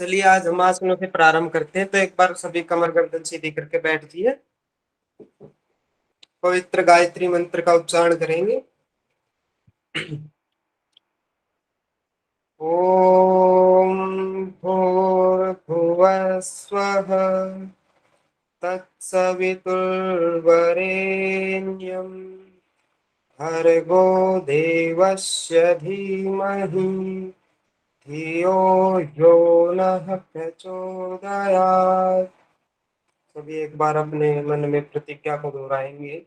चलिए आज हम आसनों से प्रारंभ करते हैं। तो एक बार सभी कमर गर्दन सीधी करके बैठ जाइए। पवित्र गायत्री मंत्र का उच्चारण करेंगे। ओम भूर्भुवः स्वः तत्सवितुर्वरेण्यं भर्गो देवस्य धीमहि धियो यो नः प्रचोदयात्। सभी एक बार अपने मन में प्रतिज्ञा को दोहराएंगे।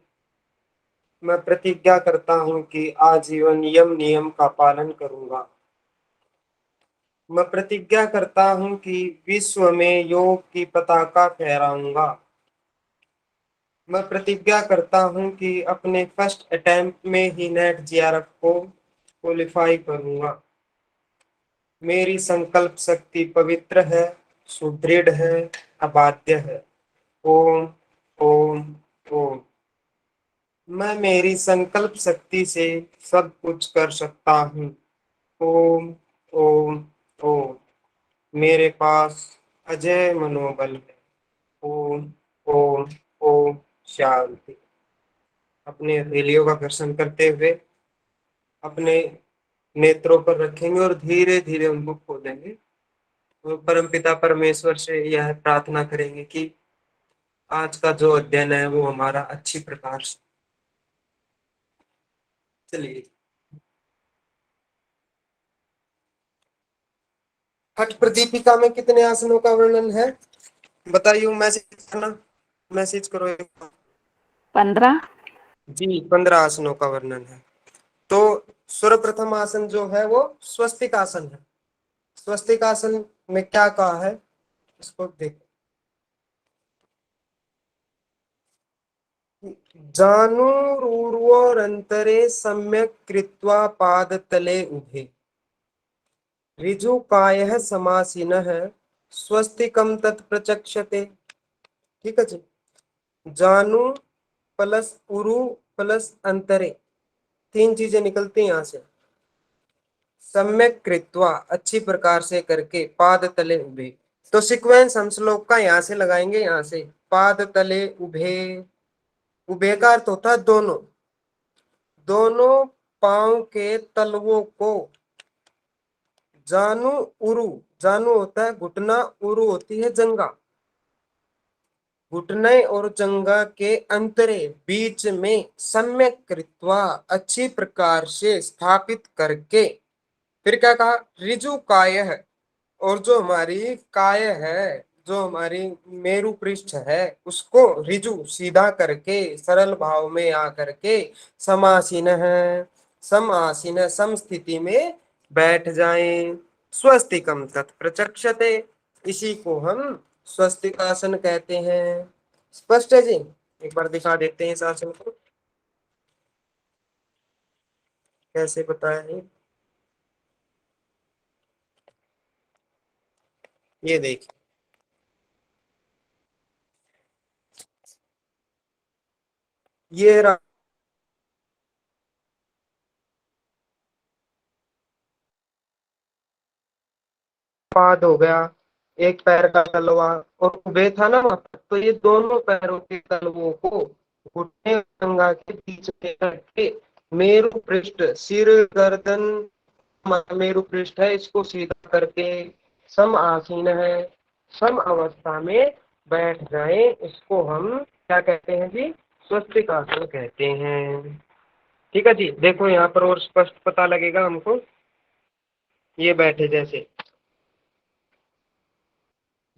मैं प्रतिज्ञा करता हूँ कि आजीवन यम नियम का पालन करूंगा। मैं प्रतिज्ञा करता हूँ कि विश्व में योग की पताका फहराऊंगा। मैं प्रतिज्ञा करता हूँ कि अपने फर्स्ट अटेम्प्ट में ही नेट जीआरएफ को क्वालिफाई करूंगा। मेरी संकल्प शक्ति पवित्र है, सुदृढ़ है, अबाध्य है। ओम ओम ओम। मैं मेरी संकल्प शक्ति से सब कुछ कर सकता हूँ। ओम ओम ओम। मेरे पास अजय मनोबल है। ओम ओम ओम। शांति। अपने हथेलियों का घर्षण करते हुए अपने नेत्रों पर रखेंगे और धीरे धीरे उनको खोलेंगे और परमपिता परमेश्वर से यह प्रार्थना करेंगे कि आज का जो अध्ययन है वो हमारा अच्छी प्रकार से चलिए। हठ प्रदीपिका में कितने आसनों का वर्णन है बताइए। मैसेज करना, मैसेज करो। 15। जी 15 आसनों का वर्णन है। तो सर्वप्रथम आसन जो है वो स्वस्तिक आसन है। स्वस्तिक आसन में क्या कहा है इसको देखो। जानुरूर्वोरन्तरे सम्यक् कृत्वा पादतले उभे ऋजुकायः समासीनः स्वस्तिकं तत्प्रचक्षते। ठीक है जी। जानु प्लस उरु प्लस अंतरे, तीन चीजें निकलती हैं यहाँ से। सम्यक कृत्वा, अच्छी प्रकार से करके, पाद तले उभे। तो सीक्वेंस हम श्लोक का यहाँ से लगाएंगे। यहाँ से पाद तले उभे, उभे का अर्थ होता है दोनों, दोनों पांव के तलवों को। जानू उरु, जानू होता है घुटना, उरु होती है जंगा। घुटने और जंगा के अंतरे, बीच में, सम्यक कृत्वा, अच्छी प्रकार से स्थापित करके। फिर क्या कहा, ऋजु काय है। और जो हमारी काय है, जो हमारी मेरु पृष्ठ है, उसको ऋजु सीधा करके सरल भाव में आकर के समासीन है, समासीन सम स्थिति में बैठ जाएं। स्वस्तिकम तत्प्रचक्षते, इसी को हम स्वस्तिकासन कहते हैं। स्पष्ट है जी। एक बार दिखा देते हैं इस आसन को कैसे बताया है। ये देखिए, ये पाद हो गया, एक पैर का तलवा, और उभे था ना वहां पर, तो ये दोनों पैरों के तलवों को घुटने और जंघा के बीच में करके मेरु पृष्ठ, सिर गर्दन मेरु पृष्ठ है, इसको सीधा करके सम आसीन है, सम अवस्था में बैठ जाए। इसको हम क्या कहते हैं जी, स्वस्तिक आसन कहते हैं। ठीक है जी। देखो यहाँ पर और स्पष्ट पता लगेगा हमको। ये बैठे जैसे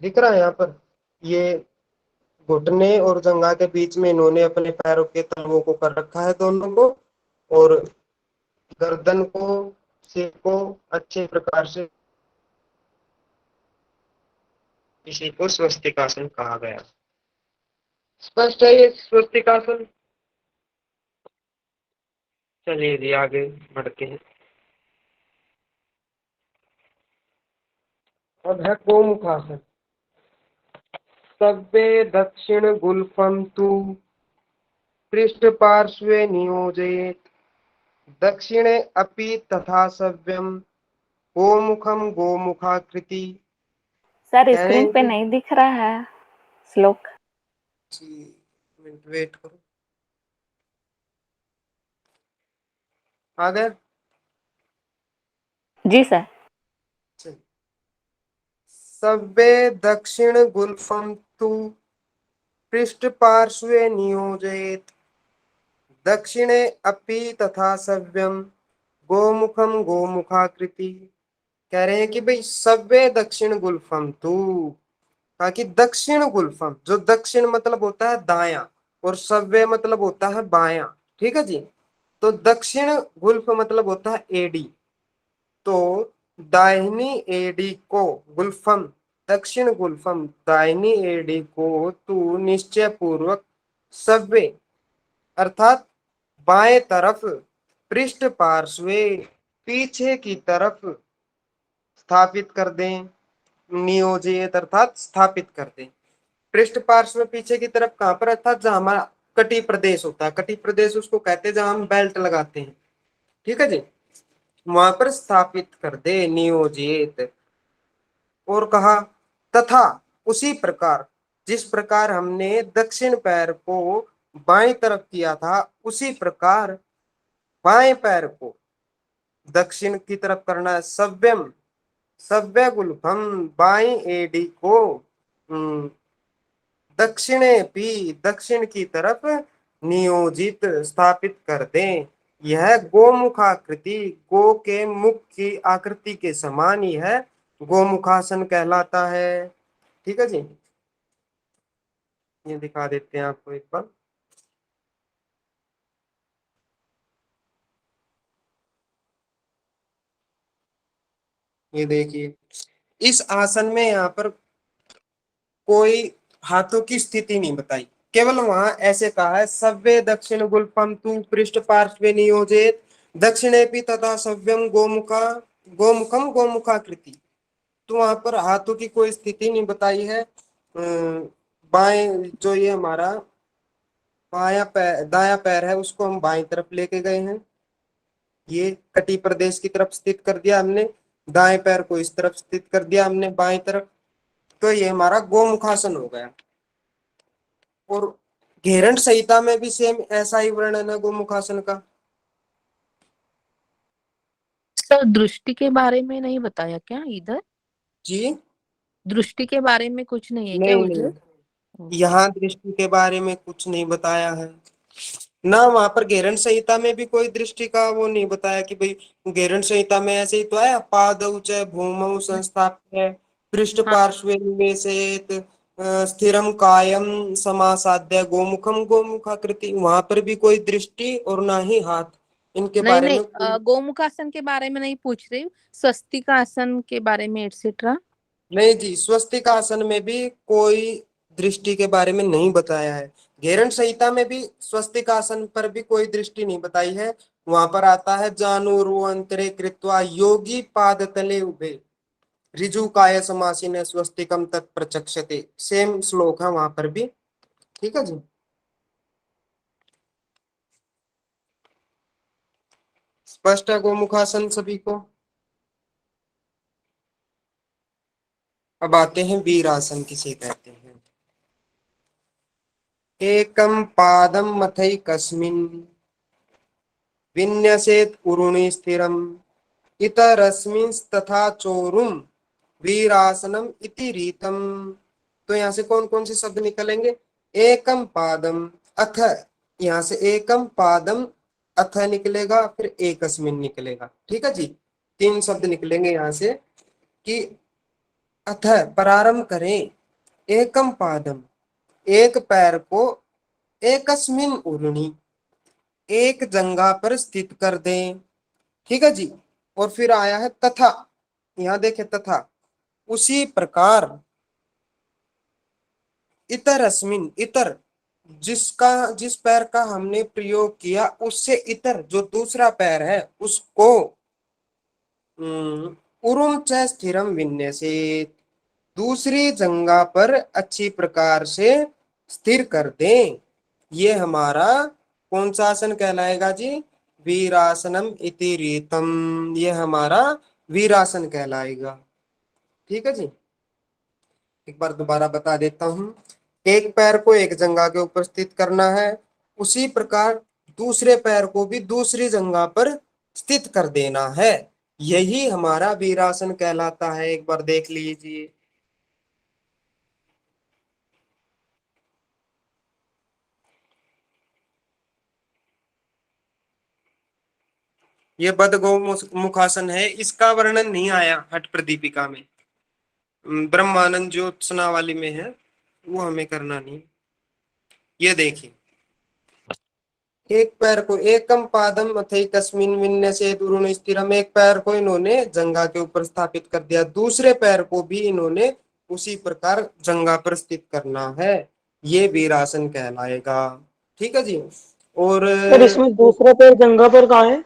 दिख रहा है यहाँ पर, ये घुटने और जंघा के बीच में इन्होंने अपने पैरों के तलवों को कर रखा है दोनों को, और गर्दन को, सिर को अच्छे प्रकार से, इसी को स्वस्तिकासन कहा गया। स्पष्ट है ये स्वस्तिकासन। चलिए जी आगे बढ़ते हैं। अब है गोमुखासन। सव्ये दक्षिण गुल्फम तु पृष्ठ पार्श्वे नियोजयेत् दक्षिणे अपि तथा सव्यम गोमुखम गोमुखाकृति सर कह रहे स्क्रीन हैं पे कि नहीं दिख रहा है श्लोक। जी, मिनट वेट करो। आ गए। जी सर। चलिए। सव्वे दक्षिण गुल्फम तु पृष्ठ पार्श्वे नियोजयेत् दक्षिणे अपि तथा सव्यम गोमुखम गोमुखाकृति। कह रहे हैं कि भाई सव्वे दक्षिण गुल्फम तू, कहा कि दक्षिण गुल्फम, जो दक्षिण मतलब होता है दाया और सव्य मतलब होता है बाया। ठीक है जी। तो दक्षिण गुल्फ मतलब होता है एडी। तो दाहिनी एडी को गुल्फम, दक्षिण गुल्फम दाहिनी एडी को तू निश्चय पूर्वक सव्य अर्थात बाएं तरफ पृष्ठ पार्श्वे पीछे की तरफ स्थापित कर दें। नियोजित अर्थात स्थापित कर दें। पृष्ठ पार्श्व में पीछे की तरफ कहां पर, अर्थात जहां हमारा कटी प्रदेश होता है, कटी प्रदेश उसको कहते हैं जहां हम बेल्ट लगाते हैं। ठीक है जी। वहां पर स्थापित कर दे नियोजित। और कहा तथा उसी प्रकार, जिस प्रकार हमने दक्षिण पैर को बाएं तरफ किया था उसी प्रकार बाएं पैर को दक्षिण की तरफ करना है। सव्यम सव्य गुल्फम बाई एडी को दक्षिणे भी दक्षिण की तरफ नियोजित स्थापित कर दें। यह गोमुखाकृति, गो के मुख की आकृति के समान ही है, गोमुखासन कहलाता है। ठीक है जी। ये दिखा देते हैं आपको एक बार। ये देखिए, इस आसन में यहाँ पर कोई हाथों की स्थिति नहीं बताई, केवल वहां ऐसे कहा है सव्य दक्षिण गुल्फम तु पृष्ठ पार्श्वे नियोजित दक्षिणे भी तथा सव्यम गोमुखा गोमुखम गोमुखाकृति। तो वहां पर हाथों की कोई स्थिति नहीं बताई है। बाएं जो ये हमारा बाया पैर दाया पैर है उसको हम बाएं तरफ लेके गए हैं, ये कटी प्रदेश की तरफ स्थित कर दिया हमने। दाएं पैर को इस तरफ स्थित कर दिया हमने बाएं तरफ। तो ये हमारा गोमुखासन हो गया। और घेरंड संहिता में भी सेम ऐसा ही वर्णन है गोमुखासन का। सर दृष्टि के बारे में नहीं बताया क्या इधर? जी दृष्टि के बारे में कुछ नहीं है क्या नहीं उधर? नहीं, यहाँ दृष्टि के बारे में कुछ नहीं बताया है ना। वहां पर घेरन संहिता में भी कोई दृष्टि का वो नहीं बताया कि भाई, घेरन संहिता में ऐसे ही तो है, पादौ च भूमौ संस्थाप्य पृष्ठ हाँ। पार्श्वे निवेशेत स्थिरम कायम समासाद्य गोमुखम गोमुखाकृति। वहां पर भी कोई दृष्टि और ना ही हाथ, इनके नहीं बारे नहीं, में कोई। गोमुखासन के बारे में नहीं पूछ रही हूँ, स्वस्तिक आसन के बारे में एटसेट्रा। नहीं जी, स्वस्तिक आसन में भी कोई दृष्टि के बारे में नहीं बताया है। घेरन संहिता में भी स्वस्तिक आसन पर भी कोई दृष्टि नहीं बताई है। वहां पर आता है जानुरुअंतरे कृत्वा योगी पाद तले उभे ऋजु काय समासीन स्वस्तिकम तत्प्रचक्षते। सेम श्लोक है वहां पर भी। ठीक है जी। स्पष्ट है गोमुखासन सभी को। अब आते हैं वीरासन किसे कहते हैं। एकम पादम मथैकस्मिन् विन्यसेत उरुणि स्थिरम इतरस्मिंस्तथा चोरुम वीरासनम इति रीतम। तो यहाँ से कौन कौन से शब्द निकलेंगे। एकम पादम अथ, यहाँ से एकम पादम अथ निकलेगा, फिर एकस्मिन निकलेगा। ठीक है जी। तीन शब्द निकलेंगे यहाँ से कि अथ प्रारंभ करें, एकम पादम एक पैर को, एकस्मिन उरुणि एक जंगा पर स्थित कर दें। ठीक है जी। और फिर आया है तथा, यहां देखे तथा उसी प्रकार इतर अस्मिन, इतर जिसका जिस पैर का हमने प्रयोग किया उससे इतर जो दूसरा पैर है उसको उरुम च स्थिरम विन्यसेत दूसरी जंगा पर अच्छी प्रकार से स्थिर कर दें। ये हमारा कौन सा आसन कहलाएगा जी। वीरासनम इति रीतम। ये हमारा वीरासन कहलाएगा। ठीक है जी। एक बार दोबारा बता देता हूँ। एक पैर को एक जंघा के ऊपर स्थित करना है, उसी प्रकार दूसरे पैर को भी दूसरी जंघा पर स्थित कर देना है। यही हमारा वीरासन कहलाता है। एक बार देख लीजिए। ये बदगो मुखासन है, इसका वर्णन नहीं आया हठ प्रदीपिका में। ब्रह्मानंद ज्योत्सना वाली में है, वो हमें करना नहीं। ये देखिए, एक पैर को एकम पादम अथैकस्मिन् विन्यसेत उरुण स्थिरम, एक पैर को इन्होंने जंघा के ऊपर स्थापित कर दिया, दूसरे पैर को भी इन्होंने उसी प्रकार जंघा पर स्थित करना है। ये वीरासन कहलाएगा। ठीक है जी। और सर इसमें दूसरा पैर जंघा पर कहाँ है?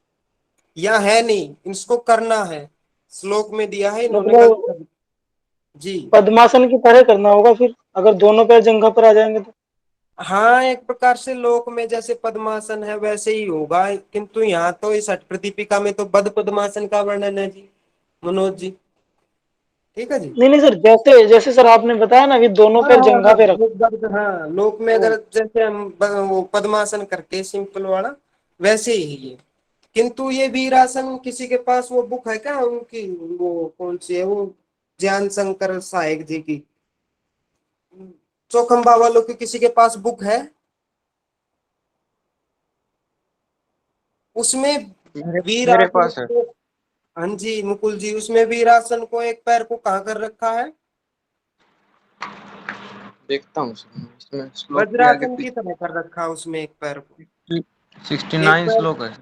या है नहीं, इसको करना है। श्लोक में दिया है, इन्होंने गलत मतलब कर जी। पद्मासन की तरह करना होगा फिर, अगर दोनों पैर जंघा पर आ जाएंगे तो। हाँ, एक प्रकार से लोक में जैसे पद्मासन है वैसे ही होगा, किंतु यहाँ तो इस हठ प्रदीपिका में तो बद पद्मासन का वर्णन है जी, मनोज जी। ठीक है जी। नहीं नहीं सर, जैसे जैसे सर आपने बताया ना कि दोनों हाँ पैर हाँ जंघा हाँ, पे रखो। हाँ, लोक में तो अगर जैसे हम वो पद्मासन करते हैं सिंपल वाला, वैसे ही ये। किंतु ये वीरासन किसी के पास वो बुक है क्या उनकी, वो कौन सी है वो, ज्ञान शंकर साहेब जी की, चौखंबा वालों की किसी के पास बुक है? उसमें मेरे वीरासन पास है। को, हाँ जी मुकुल जी, उसमें वीरासन को एक पैर को कहाँ कर रखा है? देखता हूँ इसमें श्लोक भी आगे वज्रासन की पीछे। तरह कर रखा है उसमें एक पैर को। एक 69 पैर, श्लोक है।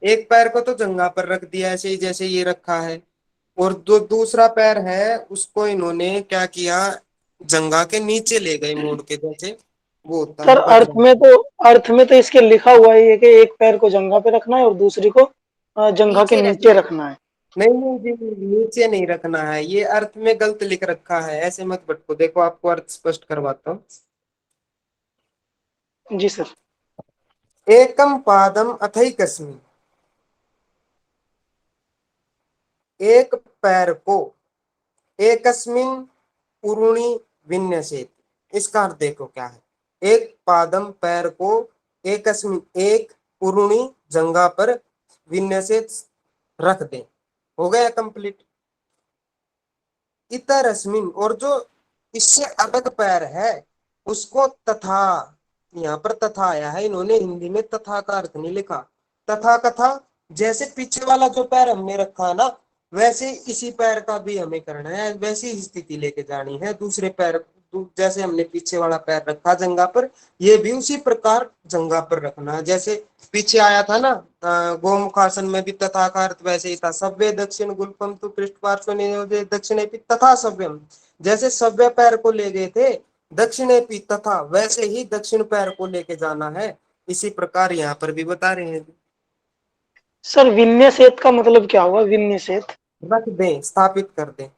एक पैर को तो जंघा पर रख दिया ऐसे ही जैसे ये रखा है, और जो दूसरा पैर है उसको इन्होंने क्या किया, जंघा के नीचे ले गए मोड़ के, जैसे वो होता सर है पद्म। अर्थ में तो इसके लिखा हुआ ही है कि एक पैर को जंघा पे रखना है और दूसरी को जंघा के नीचे नीचे रखना है। रखना है। नहीं नहीं जी, नीचे नहीं रखना है, ये अर्थ में गलत लिख रखा है, ऐसे मत भटको। देखो आपको अर्थ स्पष्ट करवाता हूँ। जी सर। एकम पादम अथैकस्मिन्, एक पैर को एकस्मिन उरुणि विन्यसेत। इसका अर्थ देखो क्या है, एक पादम पैर को एकस्मिन एक उरुणि जंघा पर विन्यसेत रख दे, हो गया कंप्लीट। इतरस्मिन, और जो इससे अलग पैर है उसको तथा, यहाँ पर तथा आया है, इन्होंने हिंदी में तथा का अर्थ नहीं लिखा। तथा कथा, जैसे पीछे वाला जो पैर हमने रखा है ना, वैसे इसी पैर का भी हमें करना है, वैसी ही स्थिति लेके जानी है। दूसरे पैर जैसे हमने पीछे वाला पैर रखा जंघा पर, ये भी उसी प्रकार जंघा पर रखना है। जैसे पीछे आया था ना गोमुखासन में भी तथा का अर्थ वैसे ही था, सव्य दक्षिण गुल्पम तो पृष्ठ पार्श्व दक्षिणे तथा सव्यम, जैसे सव्य पैर को ले गए थे दक्षिणे पी तथा, वैसे ही दक्षिण पैर को लेके जाना है। इसी प्रकार यहाँ पर भी बता रहे हैं। सर विन्यसेत का मतलब क्या हुआ? विन्यसेत रख दें, स्थापित कर दें।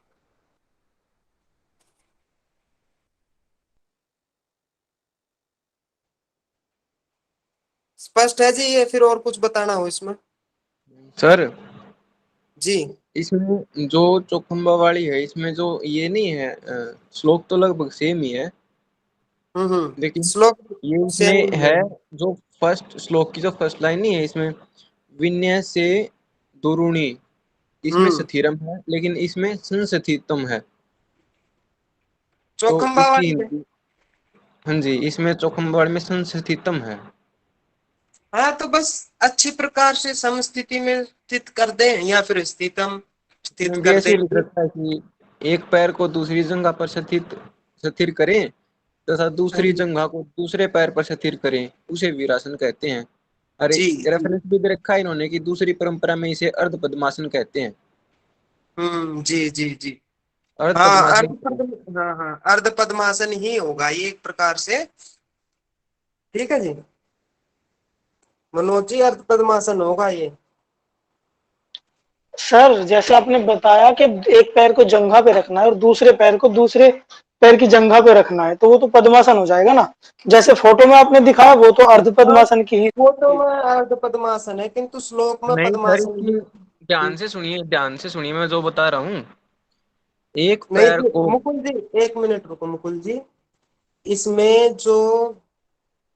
स्पष्ट है जी ये, फिर और कुछ बताना हो इसमें? सर जी। इसमें जो चौखंबा वाली है, इसमें जो ये नहीं है श्लोक तो लगभग सेम ही है, लेकिन श्लोक ये सेम इसमें ही है है। जो फर्स्ट श्लोक की जो फर्स्ट लाइन नहीं है इसमें, विन्य से दुरुणी, इसमें हम्म स्थिरम है लेकिन इसमें संस्थितम है। तो चौखंबा इसकी वाली है। हिंदी, हाँ जी, इसमें चौखंबा में संस्थितम है। हाँ तो बस अच्छी प्रकार से समस्थिति में स्थित कर दें, या फिर स्थितम स्थित इसमें भी कर ऐसे दें। ही लिख रखा है कि एक पैर को दूसरी जगह पर स्थिर करें तथा हाँ दूसरी जी जगह को दूसरे पैर पर स्थिर करें, उसे वीरासन कहते हैं। अरे जी जी। रेफरेंस भी दे रखा है इन्होंने कि दूसरी परंपरा में इसे अर्ध पद्मासन कहते हैं। जी जी जी। अर्ध हाँ पद्मासन। हाँ हाँ, अर्ध पद्मासन ही होगा ये एक प्रकार से। ठीक है जी मनोज जी, अर्ध पद्मासन होगा ये। सर जैसे आपने बताया कि एक पैर को जंघा पे रखना है और दूसरे पैर को दूसरे पैर की जंघा पे रखना है, तो वो तो पद्मासन हो जाएगा ना? जैसे फोटो में आपने दिखाया वो तो अर्ध हाँ, पद्मासन की ही वो तो थी। मैं अर्ध पद्मासन है, किंतु श्लोक में नहीं सर, पद्मासन इसकी ही। ध्यान से सुनिए, ध्यान से सुनिए, मैं जो बता रहा हूँ। एक नहीं पैर जी, को। मुकुल जी एक मिनट रुको मुकुल जी। इसमें जो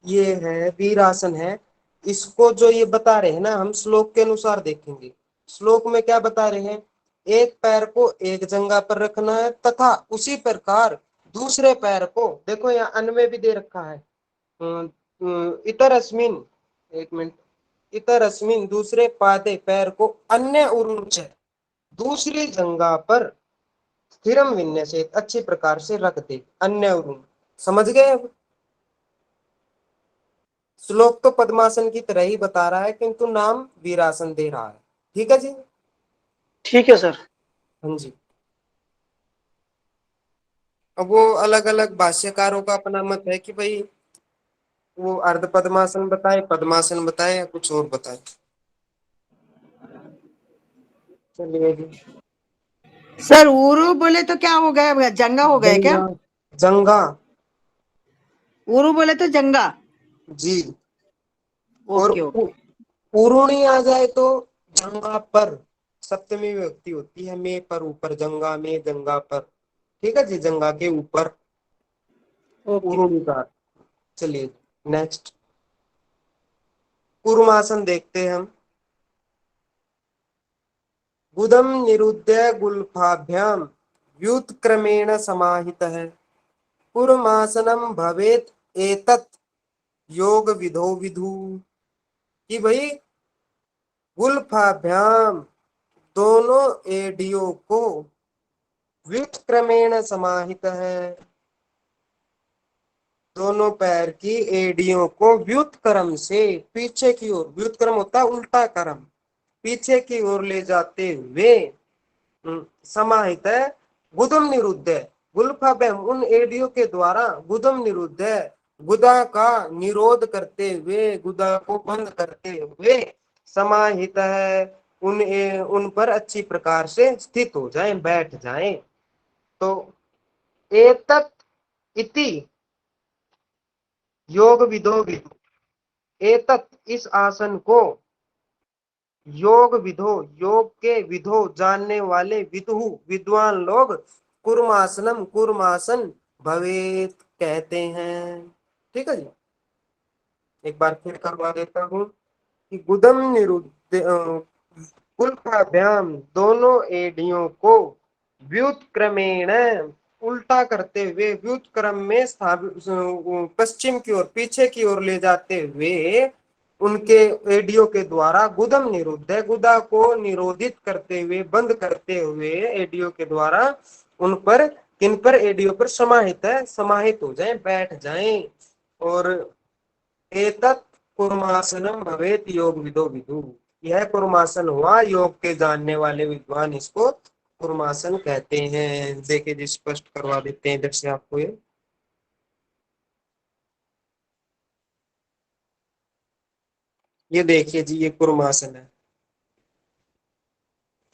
ये है वीरासन है, इसको जो ये बता रहे हैं ना, हम श्लोक के अनुसार देखेंगे। श्लोक में क्या बता रहे हैं, एक पैर को एक जगह पर रखना है तथा उसी प्रकार दूसरे पैर को, देखो यहाँ अन्वय भी दे रखा है, इतर अस्मिन, एक मिनट, इतर अस्मिन दूसरे पादे पैर को अन्य उरुच दूसरी जगह पर स्थिरम विन्य से अच्छी प्रकार से रख दे, अन्य उरुण, समझ गए अब। श्लोक तो पद्मासन की तरह ही बता रहा है किंतु नाम वीरासन दे रहा है। ठीक है जी। ठीक है सर। हाँ जी। अब वो अलग अलग भाष्यकारों का अपना मत है कि भाई वो अर्ध पद्मासन बताए, पद्मासन बताए या कुछ और बताए। चलिए जी। सर उरु बोले तो क्या हो गया, जंगा हो गया क्या? जंगा, जंगा उरु बोले तो जंगा। जी। और ओके ओके। उरुणी आ जाए तो जंगा पर, सप्तमी विभक्ति होती है, में पर ऊपर, जंगा में, जंगा पर। ठीक है जी, जंगा के ऊपर ओके। उरुणी का। चलिए नेक्स्ट कूर्मासन देखते हैं हम। गुदम निरुद्य गुल्फाभ्याम व्युत्क्रमेण समाहितः कूर्मासनम भवेत एतत् योग विधो विधु। कि भाई गुल्फाभ्याम दोनों एडियो को व्युत्क्रमेण समाहित है, दोनों पैर की एडियों को व्युत्क्रम से पीछे की ओर, व्युत्क्रम होता है उल्टा क्रम, पीछे की ओर ले जाते हुए समाहित है। गुदम निरुद्ध है, गुल्फाभ्याम उन एडियो के द्वारा, गुदम निरुद्ध है गुदा का निरोध करते हुए, गुदा को बंद करते हुए, समाहित है उन पर अच्छी प्रकार से स्थित हो जाए, बैठ जाए। तो एतत् इति योग विदो विदु, एतत् इस आसन को, योग विधो योग के विधो जानने वाले, विदु विद्वान लोग, कुर्मासनम कुर्मासन भवेत कहते हैं। ठीक है जी। एक बार फिर करवा देता हूँ कि गुदम निरुद्ध कुल्फाभ्याम दोनों एडियों को व्युत्क्रमेण उल्टा करते हुए, व्युत्क्रम में पश्चिम की ओर, पीछे की ओर ले जाते हुए, उनके एडियो के द्वारा गुदम निरुद्ध है गुदा को निरोधित करते हुए, बंद करते हुए एडियो के द्वारा उन पर, किन पर, एडियो पर समाहित है, समाहित हो जाए, बैठ जाए। और एतत् कुर्मासनम भवेत योग विदो विदु, यह कुर्मासन हुआ, योग के जानने वाले विद्वान इसको कुर्मासन कहते हैं। देखिए जी, स्पष्ट करवा देते हैं इधर से आपको ये देखिए जी, ये कुर्मासन है,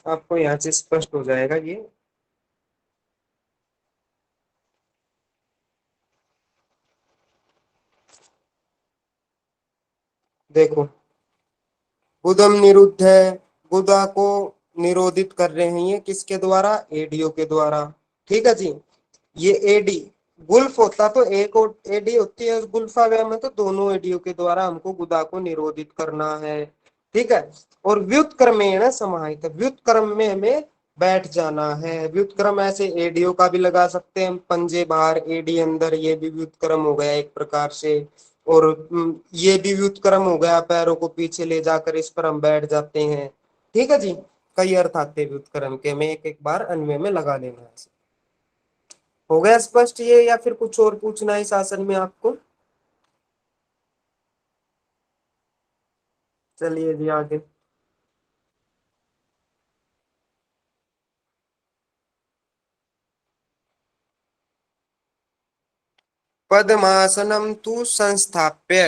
आपको यहाँ से स्पष्ट हो जाएगा ये। देखो गुदम निरुद्ध है, गुदा को निरोधित कर रहे हैं, ये किसके द्वारा, एडियो के द्वारा। ठीक है जी। ये एडी गुल्फ होता तो एक और एडी होती है, गुल्फाव्याम में तो दोनों एडियो के द्वारा हमको गुदा को निरोधित करना है। ठीक है। और व्युत्क्रमेण समाहित, व्युत्क्रम में हमें बैठ जाना है। व्युत्क्रम ऐसे एडियो का भी लगा सकते हैं, पंजे बाहर एडी अंदर, ये भी व्युत्क्रम हो गया एक प्रकार से। और ये भी व्युत्क्रम हो गया, पैरों को पीछे ले जाकर इस पर हम बैठ जाते हैं। ठीक है जी। कई अर्थ आते हैं व्युत्क्रम के, मैं एक एक बार अन्वय में लगा लेना है। हो गया स्पष्ट ये, या फिर कुछ और पूछना है इस आसन में आपको? चलिए जी आगे। पद्मासनम तु संस्थाप्य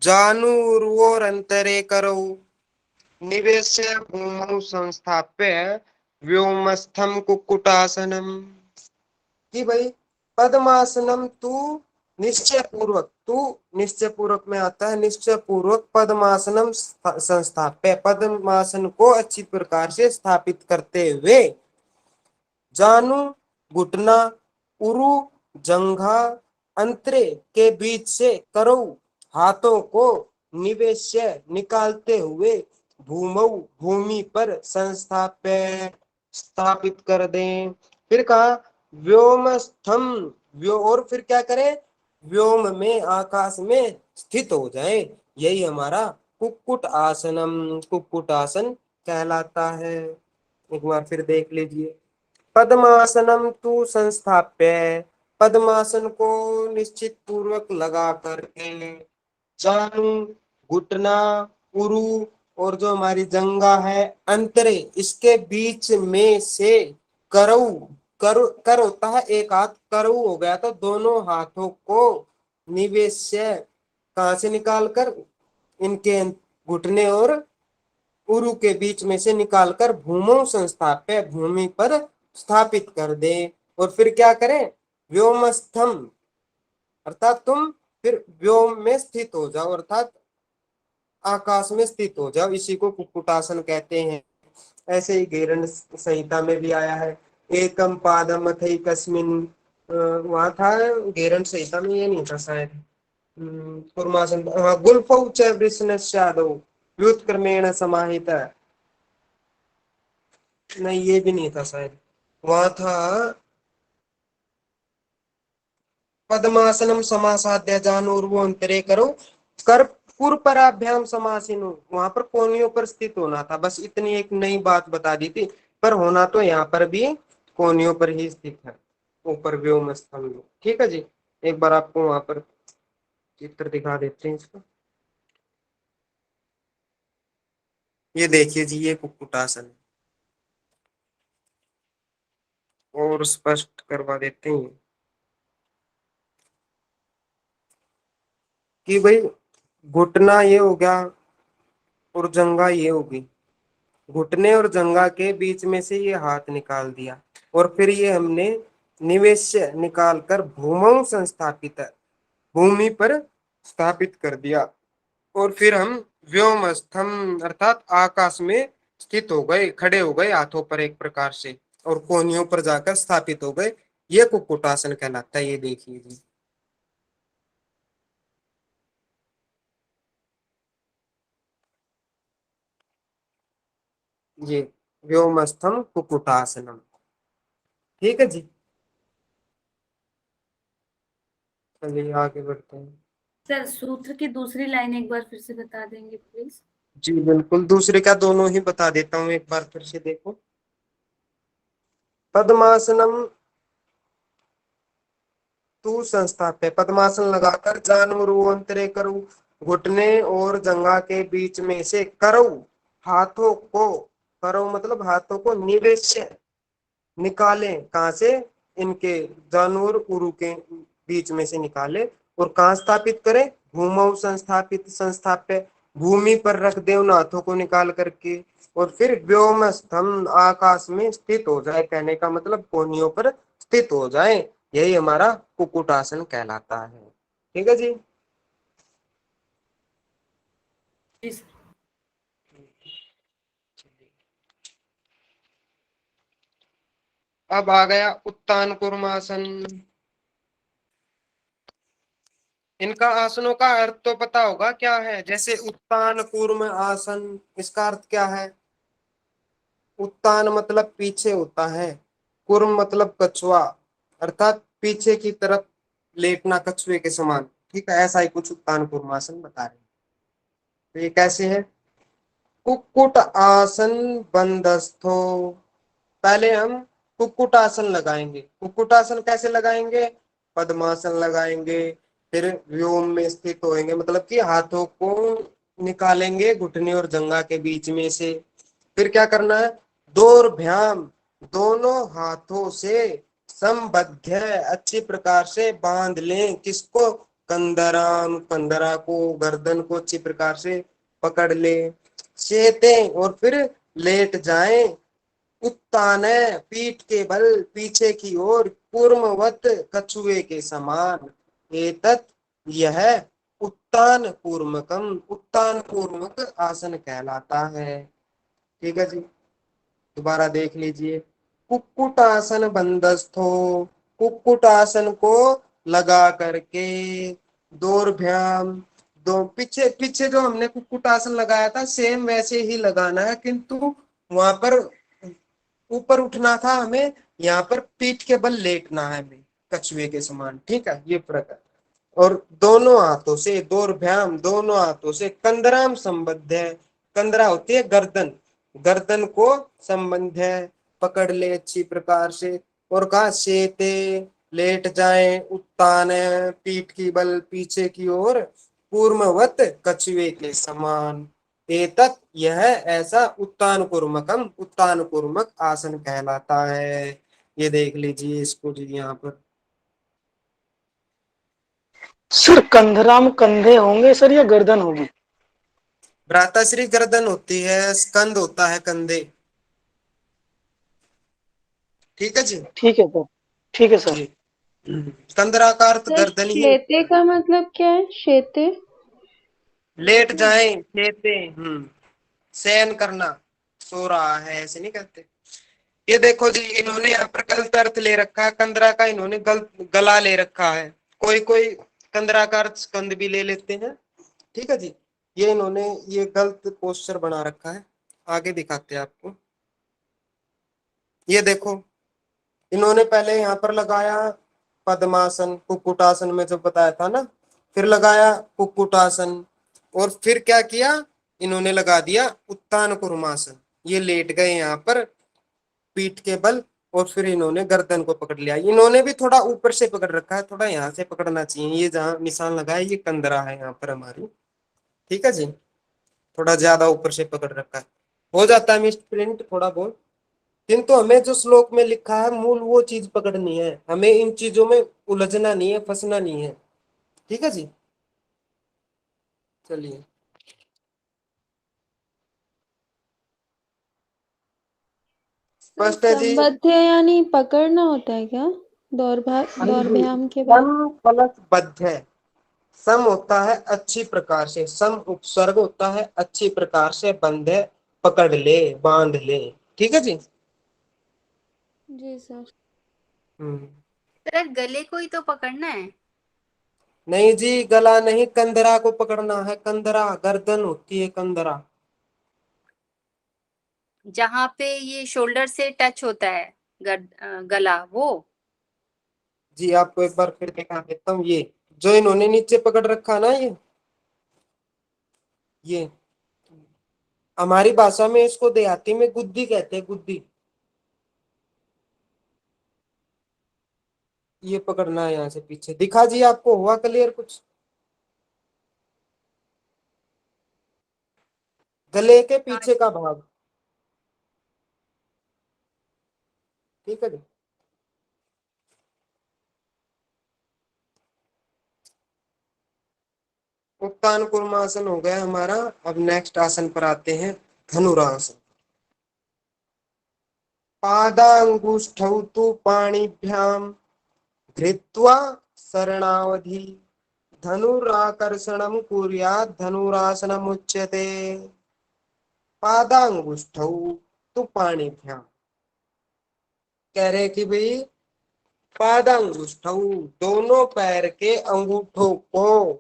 जानुर्वोरंतरे करौ निवेश्य भूमौ संस्थाप्य व्योमस्थम कुक्कुटासनम। कि भाई पद्मासनम तू निश्चय पूर्वक, तू निश्चय पूर्वक में आता है, निश्चय पूर्वक पद्मासनम संस्थाप्य, पद्मासन को अच्छी प्रकार से स्थापित करते हुए, जानू घुटना उरु जंघा अंतरे के बीच से करऊ हाथों को निवेश्य निकालते हुए भूमौ भूमि पर संस्थाप्य स्थापित कर दें। फिर कहा व्योमस्थम और फिर क्या करें, व्योम में आकाश में स्थित हो जाए, यही हमारा कुक्कुट आसनम कुक्कुट आसन कहलाता है। एक बार फिर देख लीजिए। पद्मासनम तु संस्थाप्य, पद्मासन को निश्चित पूर्वक लगा करके जानु घुटना उरु और जो हमारी जंगा है अंतरे इसके बीच में से करऊ कर होता है एक हाथ, करऊ हो गया तो दोनों हाथों को निवेश्य कहां से निकालकर, इनके घुटने और उरु के बीच में से निकालकर भूमौ संस्थाप्य भूमि पर स्थापित कर दे। और फिर क्या करें, व्योमस्थम अर्थात तुम फिर व्योम में स्थित हो जाओ, अर्थात आकाश में स्थित हो जाओ, इसी को कुक्कुटासन कहते हैं। ऐसे ही घेरन संहिता में भी आया है, एकम पादम अथैकस्मिन्, वहां था घेरन संहिता में, ये नहीं था शायद। कूर्मासन, गुल्फौ च वृषणस्यादौ व्युत्क्रमेण समाहित, नहीं ये भी नहीं था शायद, वहां था पद्मासनम समासाद्य जानूर्वोन्तरे करो कर पुरपराभ्याम समासीनु, वहां पर कोनियों पर स्थित होना था, बस इतनी एक नई बात बता दी थी, पर होना तो यहाँ पर भी कोनियों पर ही स्थित है, ऊपर व्योम स्तंभ। ठीक है जी, एक बार आपको वहां पर चित्र दिखा देते हैं इसका। ये देखिए जी, ये कुक्कुटासन और स्पष्ट करवा देते हैं कि भाई घुटना ये हो गया और जंगा ये होगी, घुटने और जंगा के बीच में से ये हाथ निकाल दिया और फिर ये हमने निवेश्य निकाल कर भूमौ संस्थापित, भूमि पर स्थापित कर दिया। और फिर हम व्योमस्थम अर्थात आकाश में स्थित हो गए, खड़े हो गए हाथों पर एक प्रकार से, और कोनियों पर जाकर स्थापित हो गए, ये कुक्कुटासन कहलाता है। ये देखिए जी, ये व्योमस्थम कुक्कुटासनम। ठीक है जी, चलिए आगे बढ़ते हैं। सर सूत्र की दूसरी लाइन एक बार फिर से बता देंगे प्लीज। जी बिल्कुल, दूसरे का दोनों ही बता देता हूँ, एक बार फिर से देखो। पद्मासनम तू संस्थाप्य, पद्मासन लगाकर जानवरू अंतरे करू, घुटने और जंगा के बीच में से करो हाथों को, करो मतलब हाथों को निवेश निकाले, कहां से, इनके जानवर उरु के बीच में से निकाले और कहां स्थापित करे, भूमौ संस्थापित संस्थाप्य भूमि पर रख दे उन हाथों को निकाल करके, और फिर व्योम स्तंभ आकाश में स्थित हो जाए, कहने का मतलब कोनियों पर स्थित हो जाए, यही हमारा कुक्कुटासन कहलाता है। ठीक है जी, जी सर। अब आ गया उत्तान कुर्मासन। इनका आसनों का अर्थ तो पता होगा क्या है, जैसे उत्तान कूर्म आसन, इसका अर्थ क्या है, उत्तान मतलब पीछे होता है, कुर्म मतलब कछुआ, अर्थात पीछे की तरफ लेटना कछुए के समान। ठीक है, ऐसा ही कुछ उत्तान कुर्मासन बता रहे हैं। तो ये कैसे है, कुक्कुट आसन बंदस्थो, पहले हम कुक्कुट आसन लगाएंगे। कुक्कुट आसन कैसे लगाएंगे, पद्मासन लगाएंगे, फिर व्योम में स्थित होएंगे, मतलब कि हाथों को निकालेंगे घुटने और जंगा के बीच में से। फिर क्या करना है, दोर्भ्याम दोनों हाथों से संबद्ध अच्छी प्रकार से बांध लें, किसको, कंदराम कंदरा को, गर्दन को अच्छी प्रकार से पकड़ ले, सेते और फिर लेट जाएं, उत्तान पीठ के बल पीछे की ओर, कूर्मवत कछुए के समान, एतत् यह उत्तान कूर्मकम उत्तान कूर्मक आसन कहलाता है। ठीक है जी, दोबारा देख लीजिए। कुक्कुटासन बंधस्थो, कुक्कुटासन को लगा करके, दोर्भ्याम, दो पीछे पीछे जो हमने कुक्कुटासन लगाया था सेम वैसे ही लगाना है, किंतु वहां पर ऊपर उठना था हमें, यहाँ पर पीठ के बल लेटना है हमें कछुए के समान। ठीक है, ये फर्क है। और दोनों हाथों से, दोर्भ्याम दोनों हाथों से, कंदराम संबद्ध है, कंदरा होती है गर्दन, गर्दन को संबंध है, पकड़ ले अच्छी प्रकार से। और कहा शेते, लेट जाए, उत्तान है, पीठ की बल पीछे की ओर, पूर्ववत कछुए के समान। एतत् यह ऐसा उत्तान कुर्मकम, उत्तान कुर्मक आसन कहलाता है। ये देख लीजिए इसको जी यहाँ पर। सर कंधराम कंधे होंगे सर या गर्दन होगी? भ्राताश्री गर्दन होती है, स्कंद होता है कंधे। ठीक है जी। ठीक है सर, ठीक है सर। जी कंदराकार तो सर गर्दन ही होती शेते है। का मतलब क्या है? शेते लेट जाए, लेते, शयन करना, सो रहा है, ऐसे नहीं कहते। ये देखो जी, इन्होंने यहाँ पर गलत अर्थ ले रखा है कंदरा का, इन्होंने गला ले रखा है। कोई कोई कंदरा का अर्थ स्कंद भी ले लेते हैं। ठीक है जी, ये इन्होंने ये गलत पोस्चर बना रखा है। आगे दिखाते हैं आपको। ये देखो, इन्होंने पहले यहाँ पर लगाया पद्मासन, कुक्कुटासन में जो बताया था ना, फिर लगाया कुक्कुटासन, और फिर क्या किया, इन्होंने लगा दिया उत्तान कुर्मासन। ये लेट गए यहाँ पर पीठ के बल, और फिर इन्होंने गर्दन को पकड़ लिया। इन्होंने भी थोड़ा ऊपर से पकड़ रखा है, थोड़ा यहाँ से पकड़ना चाहिए। ये जहाँ निशान लगा है ये कंदरा है यहाँ पर हमारी। ठीक है जी, थोड़ा ज्यादा ऊपर से पकड़ रखा है, हो जाता है मिस्ट प्रिंट थोड़ा बहुत। किंतु हमें जो श्लोक में लिखा है मूल वो चीज पकड़नी है, हमें इन चीजों में उलझना नहीं है, फंसना नहीं है। ठीक है जी, चलिए। स्पष्ट है जी। संबद्ध यानी पकड़ना होता है क्या? दौर्भ्याम के बाद सम प्लस बद्ध है। सम होता है अच्छी प्रकार से, सम उपसर्ग होता है अच्छी प्रकार से, बंध है पकड़ ले, बांध ले। ठीक है जी। जी सर। हम्म सर गले को ही तो पकड़ना है। नहीं जी, गला नहीं, कंधरा को पकड़ना है। कंधरा गर्दन होती है, कंधरा। जहां पे ये शोल्डर से टच होता है गला, वो। जी आपको एक बार फिर दिखा देता हूँ। ये जो इन्होंने नीचे पकड़ रखा ना, ये हमारी भाषा में इसको देहाती में गुद्दी कहते हैं, गुद्दी। ये पकड़ना है यहाँ से पीछे। दिखा जी आपको, हुआ क्लियर कुछ? गले के हाँ। पीछे का भाग। ठीक है जी। उत्तान कुर्मासन हो गया हमारा। अब नेक्स्ट आसन पर आते हैं, धनुरासन। पादांगुष्ठौ तु पाणिभ्याम धृत्वा शरणावधि, धनुराकर्षणं कुर्यात् धनुरासनमुच्यते। पादांगुष्ठौ तु पाणिभ्याम, कह रहे कि भाई पादांगुष्ठौ दोनों पैर के अंगूठों को,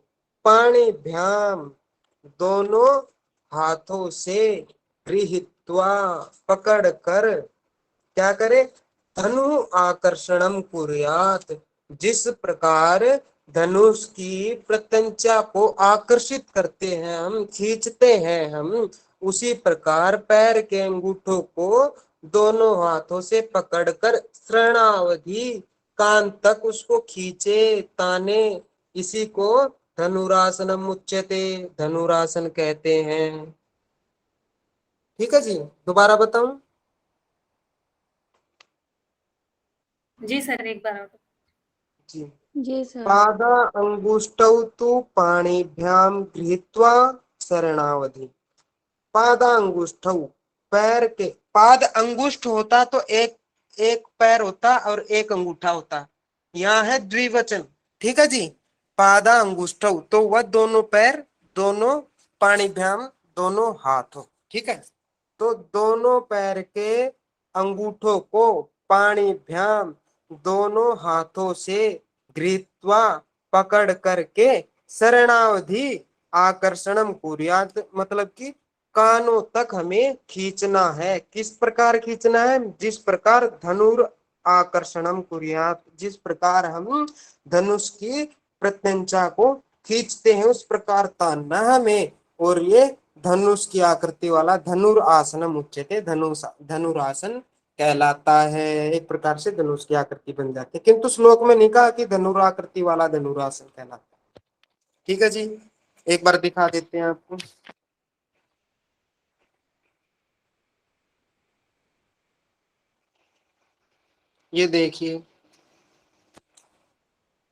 पाणिभ्याम दोनों हाथों से, गृहीत्वा पकड़ कर, क्या करे, धनु आकर्षणम कुर्यात, जिस प्रकार धनुष की प्रत्यंचा को आकर्षित करते हैं हम, खींचते हैं हम, उसी प्रकार पैर के अंगूठों को दोनों हाथों से पकड़कर श्रवणावधि, कान तक उसको खींचे, ताने, इसी को धनुरासनम उच्यते, धनुरासन कहते हैं। ठीक है जी, दोबारा बताऊं? जी सर, एक बार और। जी। जी सर। पादा अंगुष्ठौ तु पाणिभ्याम गृहीत्वा शरणावधि। पादांगुष्ठौ पैर के, पाद अंगुष्ठ होता तो एक एक पैर होता और एक अंगूठा होता, यहाँ है द्विवचन। ठीक है जी। पादा अंगुष्ठौ तो वह दोनों पैर, दोनों, पाणिभ्याम दोनों हाथों। ठीक है, तो दोनों पैर के अंगूठों को पाणिभ्याम दोनों हाथों से गृहीत्वा पकड़ करके शरणावधि आकर्षणम कुर्यात्, मतलब कि कानों तक हमें खींचना है। किस प्रकार खींचना है? जिस प्रकार धनुर आकर्षणम कुर्यात्, जिस प्रकार हम धनुष की प्रत्यंचा को खींचते हैं उस प्रकार तानना हमें। और ये धनुष की आकृति वाला धनुर आसनम उच्यते, धनुरासन कहलाता है। एक प्रकार से धनुष की आकृति बन जाती है, किंतु श्लोक में नहीं कहा कि धनुराकृति वाला धनुरासन कहलाता है। ठीक है जी, एक बार दिखा देते हैं आपको। ये देखिए,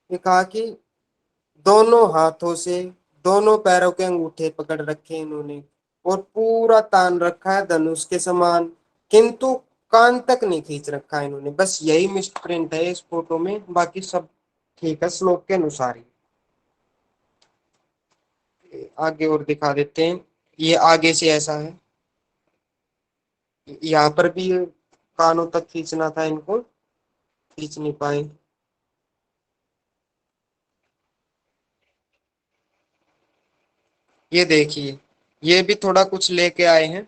ये कहा कि दोनों हाथों से दोनों पैरों के अंगूठे पकड़ रखे इन्होंने और पूरा तान रखा है धनुष के समान, किंतु कान तक नहीं खींच रखा है इन्होंने। बस यही मिसप्रिंट है इस फोटो में, बाकी सब ठीक है श्लोक के अनुसार ही। आगे और दिखा देते हैं। ये आगे से ऐसा है, यहाँ पर भी कानों तक खींचना था इनको, खींच नहीं पाए। ये देखिए, ये भी थोड़ा कुछ लेके आए हैं।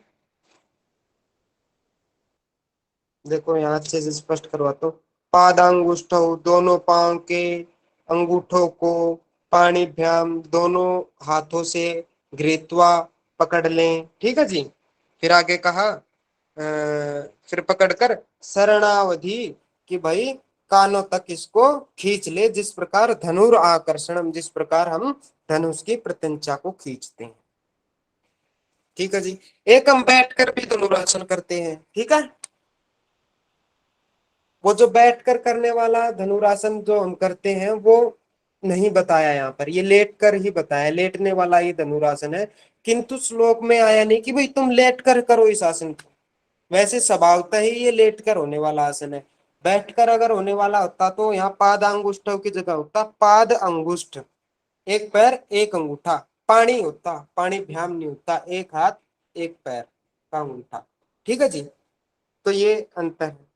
देखो यहाँ अच्छे से स्पष्ट करवाता हूँ। पादांगुष्ठौ दोनों पांव के अंगूठों को पाणिभ्याम दोनों हाथों से गृहीत्वा पकड़ लें। ठीक है जी। फिर आगे कहा फिर पकड़कर शरणावधि कि भाई कानों तक इसको खींच ले, जिस प्रकार धनुर आकर्षणम, जिस प्रकार हम धनुष की प्रत्यंचा को खींचते हैं। ठीक है जी। एक हम बैठकर भी धनुरासन करते हैं। ठीक है, वो जो बैठकर करने वाला धनुरासन जो हम करते हैं वो नहीं बताया यहाँ पर, ये लेट कर ही बताया, लेटने वाला ही धनुरासन है। किंतु श्लोक में आया नहीं कि भाई तुम लेट कर करो इस आसन को। वैसे स्वभावतः ही ये लेट कर होने वाला आसन है। बैठकर अगर होने वाला होता तो यहाँ पाद अंगुष्ठ की जगह होता पाद अंगुष्ठ, एक पैर एक अंगूठा। पाणी होता, पाणी भ्याम नहीं होता, एक हाथ एक पैर का अंगूठा। ठीक है जी। तो ये अंतर है।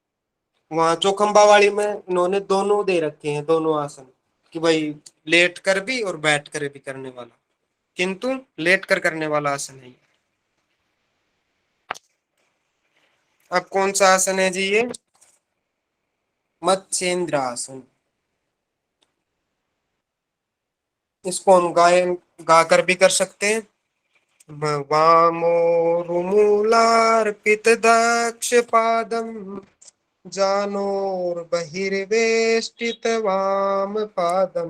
वहां चौखंबा वाली में इन्होंने दोनों दे रखे हैं, दोनों आसन, कि भाई लेट कर भी और बैठ कर भी करने वाला, किंतु लेट कर करने वाला आसन है। अब कौन सा आसन है जी? ये मत्स्येंद्र आसन। इसको हम गायन गाकर भी कर सकते हैं। वामोरुमूलार्पित दक्ष पादम जानोर्बहिर्वेष्टित वाम पादम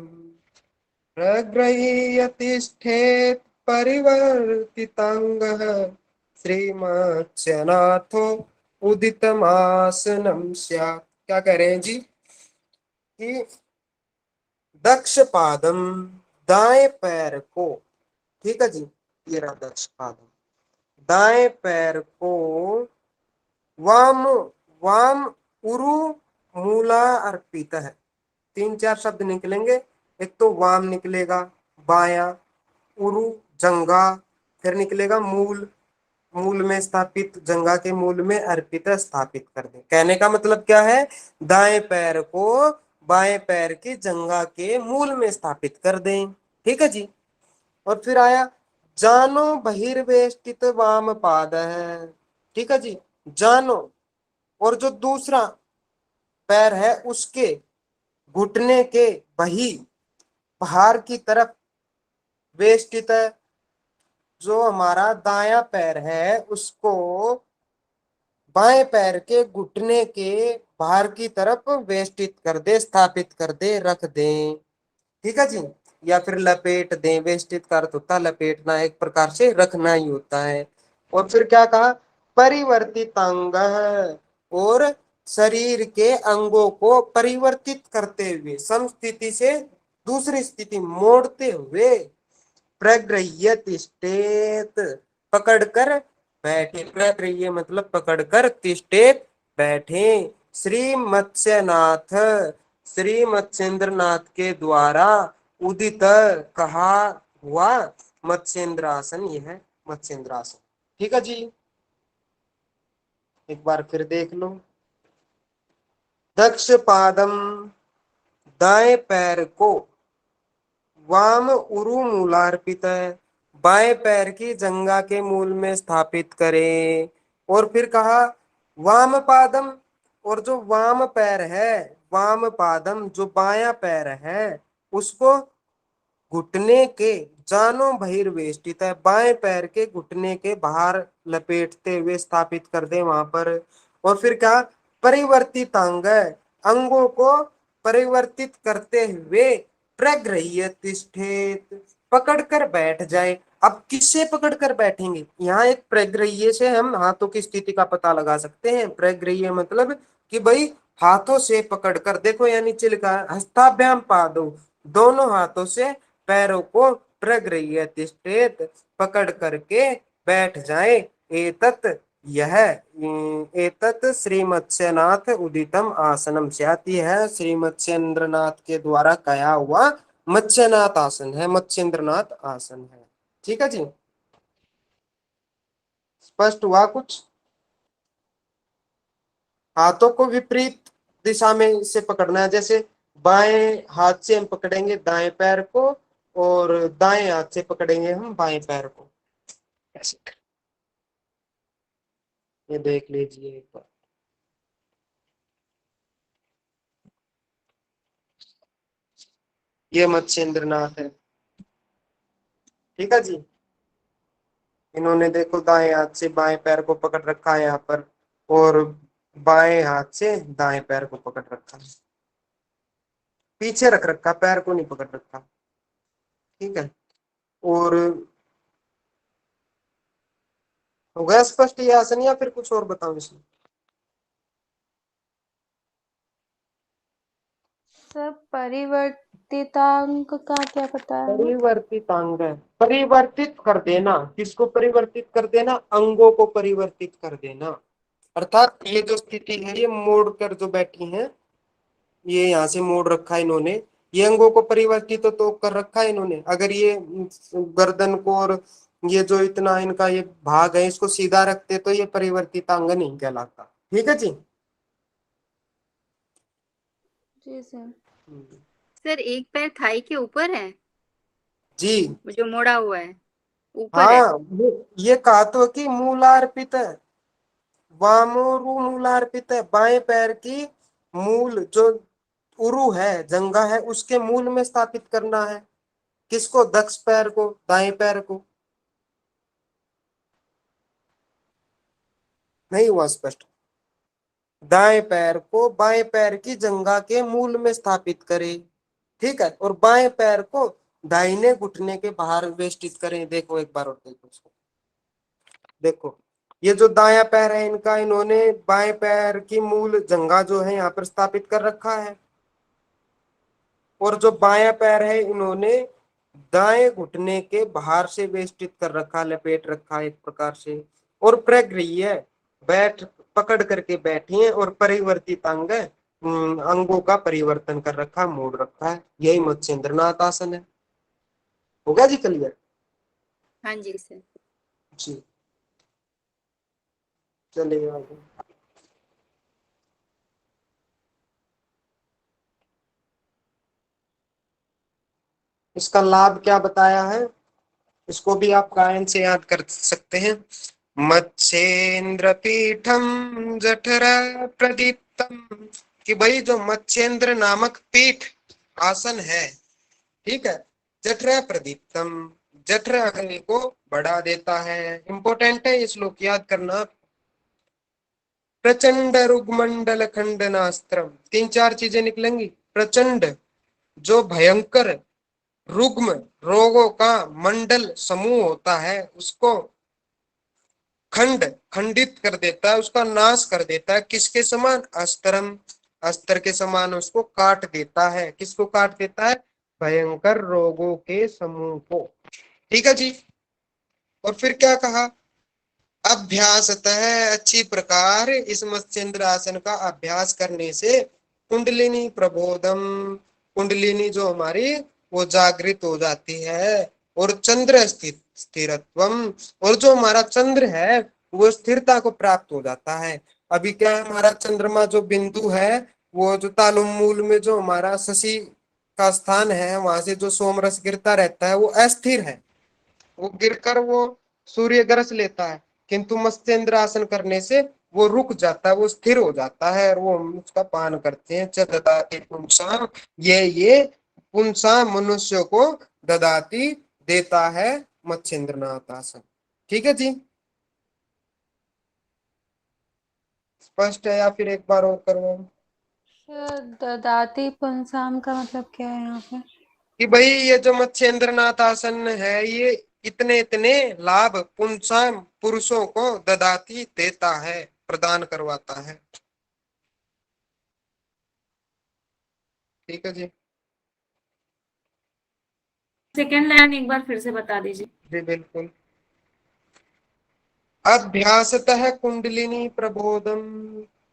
प्रगृह्य तिष्ठेत् परिवर्तितांगः श्रीमत्स्यनाथो उदितमासनं स्यात्। क्या कह रहे हैं जी कि दक्ष पादम, दाएं पैर को, ठीक है जी, ये रहा दक्ष पादम, दाएं पैर को वाम वाम उरु मूला अर्पित है। 3-4 शब्द निकलेंगे। एक तो वाम निकलेगा बाया, उरु जंगा, फिर निकलेगा मूल, मूल में स्थापित, जंगा के मूल में अर्पित स्थापित कर दे। कहने का मतलब क्या है? दाएं पैर को बाएं पैर की जंगा के मूल में स्थापित कर दें। ठीक है जी। और फिर आया जानो बहिर्वेष्टित वाम पाद है। ठीक है जी। जानो, और जो दूसरा पैर है उसके घुटने के बही बाहर की तरफ वेष्टित है। जो हमारा दायां पैर है उसको बाएं पैर के घुटने के बाहर की तरफ वेष्टित कर दे, स्थापित कर दे, रख दें। ठीक है जी। या फिर लपेट दें। वेष्टित का अर्थ होता है लपेटना, एक प्रकार से रखना ही होता है। और फिर क्या कहा? परिवर्तित अंग, और शरीर के अंगों को परिवर्तित करते हुए, समस्थिति से दूसरी स्थिति मोड़ते हुए, प्रगृह्य तिष्ठेत पकड़कर बैठे। प्रगृह्य मतलब पकड़कर, तिष्ठेत बैठे। श्री मत्स्यनाथ, श्री मत्स्येंद्र नाथ के द्वारा उदित कहा हुआ मत्स्येंद्र आसन, यह है मत्स्येंद्र आसन। ठीक है जी। एक बार फिर देख लो। दक्ष पादम, दाएं पैर को वाम उरु मूलार्पित, बाएं पैर की जंघा के मूल में स्थापित करें। और फिर कहा वाम पादम, और जो वाम पैर है, वाम पादम जो बायां पैर है, उसको घुटने के जानो बहिर्वेष्टित है, बाएं पैर के घुटने के बाहर लपेटते हुए स्थापित कर दे वहां पर। और फिर क्या, परिवर्तित अंग, अंगों को परिवर्तित करते हुए प्रगृह्य तिष्ठेत, पकड़कर बैठ जाए। अब किससे पकड़कर बैठेंगे, यहाँ एक प्रगृह्य से हम हाथों की स्थिति का पता लगा सकते हैं। प्रगृह्य मतलब कि भाई हाथों से पकड़कर, देखो यहाँ नीचे लिखा है हस्ताभ्याम पादो, दोनों हाथों से पैरों को प्रगृह्य तिष्ठेत, पकड़ करके बैठ जाए। एतत् यह एतत् श्री मत्स्यनाथ उदितम आसनम स्यात्, है श्री मत्स्येंद्रनाथ के द्वारा कहा हुआ मत्स्यनाथ आसन है, मत्स्येंद्रनाथ आसन है। ठीक है जी, स्पष्ट हुआ कुछ? हाथों को विपरीत दिशा में इसे पकड़ना है, जैसे बाएं हाथ से हम पकड़ेंगे दाएं पैर को, और दाएं हाथ से पकड़ेंगे हम बाएं पैर को, ऐसे। ये देख लीजिए एक बार। ये मत्स्येंद्रनाथ है, ठीक है जी। इन्होंने देखो दाएं हाथ से बाएं पैर को पकड़ रखा है यहाँ पर, और बाएं हाथ से दाएं पैर को पकड़ रखा है, पीछे रख रखा, पैर को नहीं पकड़ रखा। ठीक है, और हो गया स्पष्ट ये आसन, या फिर कुछ और बताऊं इसमें? सर परिवर्तितांक का क्या पता है? परिवर्तित अंग, परिवर्तित कर देना, किसको परिवर्तित कर देना, अंगों को परिवर्तित कर देना। अर्थात ये जो स्थिति है, ये मोड़ कर जो बैठी है, ये यहाँ से मोड़ रखा है इन्होंने, ये अंगों को परिवर्तित तो कर रखा है इन्होंने। अगर ये गर्दन को और ये जो इतना इनका ये भाग है, इसको सीधा रखते तो ये परिवर्तित अंग नहीं कहलाता। ठीक है जी। जी सर। सर एक पैर थाई के ऊपर है, जी वो जो मोड़ा हुआ है ऊपर है। हाँ, ये कहा तो कि मूलार्पित है, वामोरु मूलार्पित है, बाएं पैर की मूल जो उरु है, जंगा है, उसके मूल में स्थापित करना है। किसको, दक्ष पैर को, दाएं पैर को। नहीं हुआ स्पष्ट? दाएं पैर को बाएं पैर की जंगा के मूल में स्थापित करें, ठीक है, और बाएं पैर को दाहिने घुटने के बाहर वेष्टित करें। देखो एक बार और देखो इसको, देखो ये जो दायां पैर है इनका, इन्होंने बाएं पैर की मूल जंगा जो है यहाँ पर स्थापित कर रखा है, और जो बायां पैर है इन्होंने दाएं घुटने के बाहर से वेष्टित कर रखा, लपेट रखा एक प्रकार से। और प्रगृह्य, बैठ पकड़ करके बैठी है, और परिवर्तित अंग, अंगों का परिवर्तन कर रखा, मोड़ रखा है। यही मत्स्येंद्रनाथ आसन है। होगा जी क्लियर? हाँ जी सर। जी चलिए आगे। इसका लाभ क्या बताया है, इसको भी आप गायन से याद कर सकते हैं। मत्स्येंद्र पीठम जठरा प्रदीप्तम, कि भाई जो मत्स्येंद्र नामक पीठ आसन है, ठीक है, जठरा प्रदीप्तम, जठर अग्नि को बढ़ा देता है। इंपॉर्टेंट है ये श्लोक याद करना। प्रचंड रुग्मंडल खंडनास्त्रम, 3-4 चीजें निकलेंगी। प्रचंड जो भयंकर, रुग्म रोगों का मंडल समूह होता है, उसको खंडित कर देता है, उसका नाश कर देता है। किसके समान, अस्त्रम, अस्त्र के समान उसको काट देता है। किसको काट देता है, भयंकर रोगों के समूह को। ठीक है जी। और फिर क्या कहा, अभ्यासतः, अच्छी प्रकार इस मत्स्येंद्र आसन का अभ्यास करने से कुंडलिनी प्रबोधम, कुंडलिनी जो हमारी वो जागृत हो जाती है, और चंद्र स्थिरत्वम, और जो हमारा चंद्र है वो स्थिरता को प्राप्त हो जाता है। अभी क्या है, हमारा चंद्रमा जो बिंदु है वो जो तालुम मूल में जो हमारा शशि का स्थान है, वहां से जो सोमरस गिरता रहता है वो अस्थिर है, वो गिरकर वो सूर्य ग्रस लेता है, किंतु मत्स्येंद्र आसन करने से वो रुक जाता है, वो स्थिर हो जाता है और वो हम उसका पान करते हैं। च ददाति पुंसाम, ये पुंसा मनुष्य को ददाती देता है मत्स्येंद्रनाथ आसन। ठीक है जी, स्पष्ट है या फिर एक बार और करवाऊं? ददाती पुंसाम का मतलब क्या है यहाँ पे? कि भाई ये जो मत्स्येंद्रनाथ आसन है, ये इतने इतने लाभ पुंसाम पुरुषों को ददाती देता है, प्रदान करवाता है। ठीक है जी, सेकेंड लाइन एक बार फिर से बता दीजिए। जी बिल्कुल। अभ्यासतः कुंडलिनी प्रबोधम,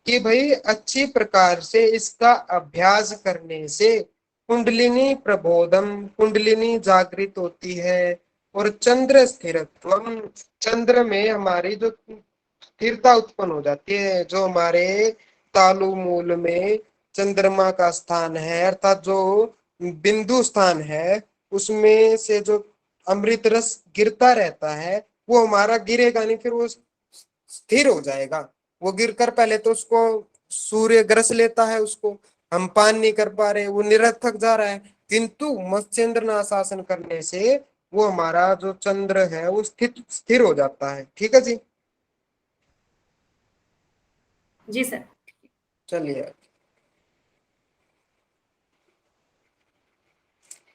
कि भाई अच्छी प्रकार से इसका अभ्यास करने से कुंडलिनी प्रबोधम, कुंडलिनी जागृत होती है, और चंद्र स्थिरत्वम, चंद्र में हमारी जो स्थिरता उत्पन्न हो जाती है, जो हमारे तालु मूल में चंद्रमा का स्थान है, अर्थात जो बिंदु स्थान है, उसमें से जो अमृत रस गिरता रहता है, वो हमारा गिरेगा नहीं, फिर वो स्थिर हो जाएगा। वो गिरकर पहले तो उसको सूर्य ग्रस लेता है, उसको हम पान नहीं कर पा रहे, वो निरर्थक जा रहा है, किंतु मत्स्येंद्रनाथ आसन करने से वो हमारा जो चंद्र है वो स्थिर हो जाता है। ठीक है जी, जी सर। चलिए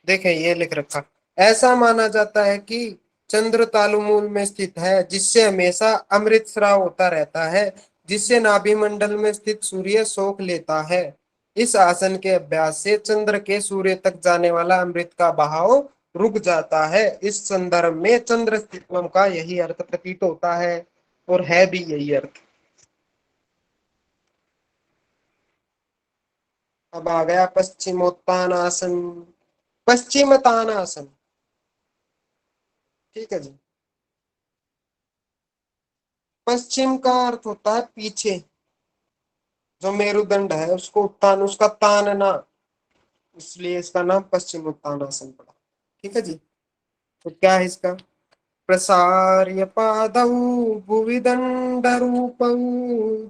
देखें, ये लिख रखा, ऐसा माना जाता है कि चंद्र तालुमूल में स्थित है, जिससे हमेशा अमृत स्राव होता रहता है, जिससे नाभि मंडल में स्थित सूर्य सोख लेता है। इस आसन के अभ्यास से चंद्र के सूर्य तक जाने वाला अमृत का बहाव रुक जाता है। इस संदर्भ में चंद्र स्थित्वम का यही अर्थ प्रतीत होता है, और है भी यही अर्थ। अब आ गया पश्चिमोत्तानासन, पश्चिमतानासन। ठीक है जी, पश्चिम का अर्थ होता है पीछे, जो मेरुदंड है उसको उत्तान, उसका तानना, इसलिए इसका नाम पश्चिम उत्तानासन पड़ा। ठीक है जी, तो क्या है इसका? प्रसार्य पादौ भुवि दंड रूपौ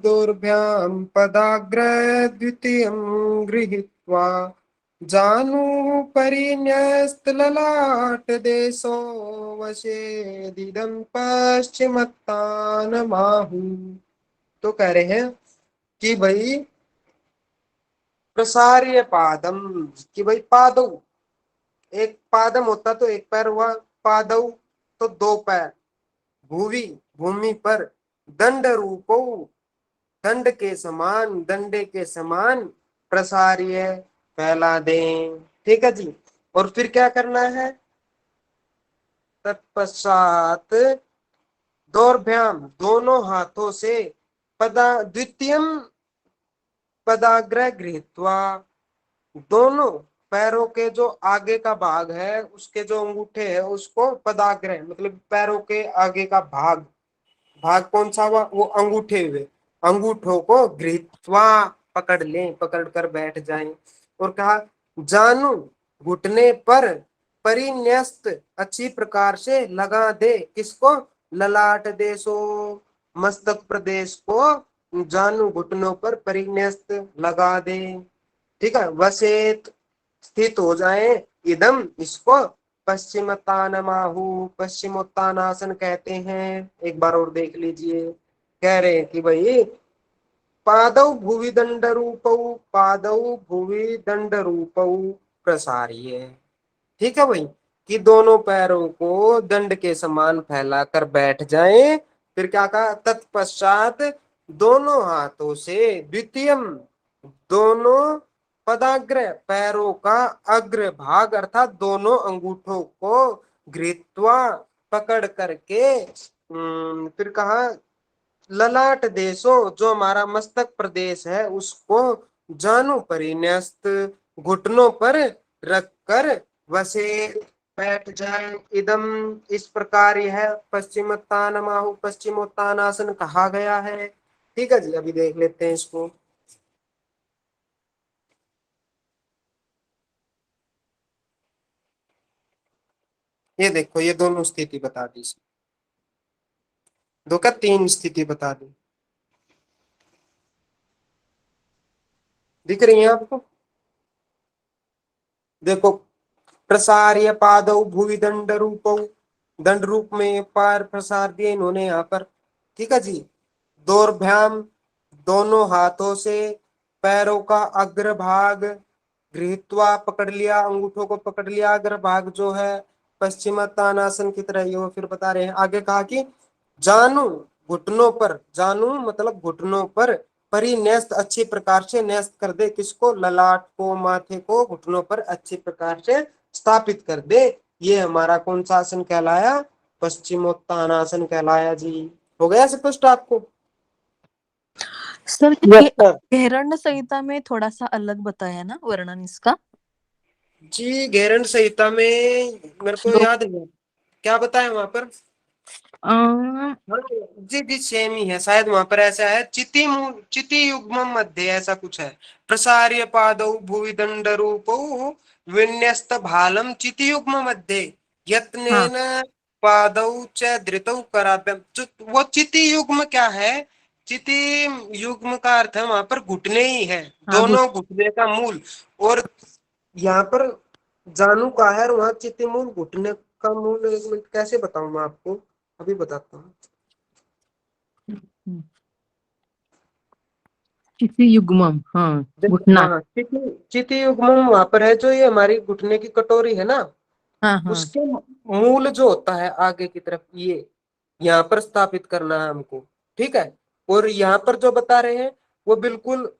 दोर्भ्याम पदाग्र द्वितीयं गृहीत्वा जानु परिन्यस्त ललाट देशो वशेदिदं पश्चिमत्तानमाहु। तो कह रहे हैं कि भाई प्रसार्य पादम, कि भाई पादौ, एक पादम होता तो एक पैर हुआ, पादौ तो दो पैर, भूवि भूमि पर, दंड रूपो दंड के समान, डंडे के समान, प्रसार्य फैला दें। ठीक है जी, और फिर क्या करना है? तत्पश्चात दौर्भ्याम, दोनों हाथों से, पदा द्वितीयम पदाग्र गृहीत्वा, दोनों पैरों के जो आगे का भाग है, उसके जो अंगूठे है उसको, पदाग्र मतलब पैरों के आगे का भाग, भाग कौन सा हुआ? वो अंगूठे हुए, अंगूठों को गृहीत्वा पकड़ लें, पकड़ कर बैठ जाएं। और कहा जानू, घुटने पर, परिन्यस्त अच्छी प्रकार से लगा दे, किसको? ललाट देशो, मस्तक प्रदेश को जानू घुटनों पर परिन्यस्त लगा दे। ठीक है, वसेत स्थित हो जाए, इदम इसको पश्चिमोत्तानमाहु, पश्चिमोत्तानासन कहते हैं। एक बार और देख लीजिए, कह रहे हैं कि भाई पादौ भुवि दंड रूपौ, पादौ भुवि दंड रूपौ प्रसार्य। ठीक है भाई, कि दोनों पैरों को दंड के समान फैलाकर बैठ जाएं। फिर क्या कहा? तत्पश्चात दोनों हाथों से, द्वितीयम दोनों, पदाग्र पैरों का अग्र भाग अर्थात दोनों अंगूठों को, गृहीत्वा पकड़ करके, फिर कहा ललाट देशो, जो हमारा मस्तक प्रदेश है उसको, जानू परिन्यस्त घुटनों पर रखकर वसे बैठ जाए। इदम इस प्रकार यह पश्चिमोत्तानमाहु, पश्चिमोत्तानासन कहा गया है। ठीक है जी, अभी देख लेते हैं इसको। ये देखो, ये दोनों स्थिति बता दी, दो का तीन स्थिति बता दी, दिख रही है आपको? देखो, प्रसार्य पादौ भुवि दंड रूपौ, दंड रूप में पैर प्रसार दिए इन्होंने यहाँ पर, ठीक है जी। दोर्भ्याम, दोनों हाथों से पैरों का अग्रभाग गृहीत्वा, पकड़ लिया, अंगूठों को पकड़ लिया, अग्रभाग जो है पश्चिमोत्तानासन की तरह, ये वो फिर बता रहे हैं। आगे कहा कि जानू, घुटनों पर, जानू मतलब घुटनों पर, परिन्यस्त, अच्छी प्रकार से न्यस्त कर दे, किसको? ललाट को, माथे को घुटनों पर अच्छी प्रकार से स्थापित कर दे। ये हमारा कौन सा आसन कहलाया? पश्चिमोत्तानासन कहलाया जी। हो गया स्पष्ट आपको? सर यस ये सर। घेरण्ड संहिता में थोड़ा सा अलग बताया ना वर्णन इसका? जी, घेरण्ड संहिता में मेरे को श्लोक याद है, क्या बताया वहां पर? अम, जी जी, सेम ही है शायद, वहां पर ऐसा है, चिति युग्मम मध्य ऐसा कुछ है। प्रसार्य पादौ भुवि दंड रूपौ विन्यस्त भालम चिति युग्म मध्य हाँ यत्नेन पादौ च धृतौ कराभ्याम। वो चिति युग्म क्या है? चिति युग्म का अर्थ है वहां पर घुटने ही है, हाँ दोनों घुटने का मूल। और यहाँ पर जानू का है, और वहां चिति मूल घुटने का मूल। एक मिनट, कैसे बताऊं मैं आपको, अभी बताता हूँ। चिति युग्मम, हाँ देखो, घुटना। हाँ, चिति चिति युग्मम वहां पर है, जो ये हमारी घुटने की कटोरी है ना, हाँ हाँ उसके मूल जो होता है आगे की तरफ, ये यहाँ पर स्थापित करना है हमको, ठीक है। और यहाँ पर जो बता रहे हैं वो बिल्कुल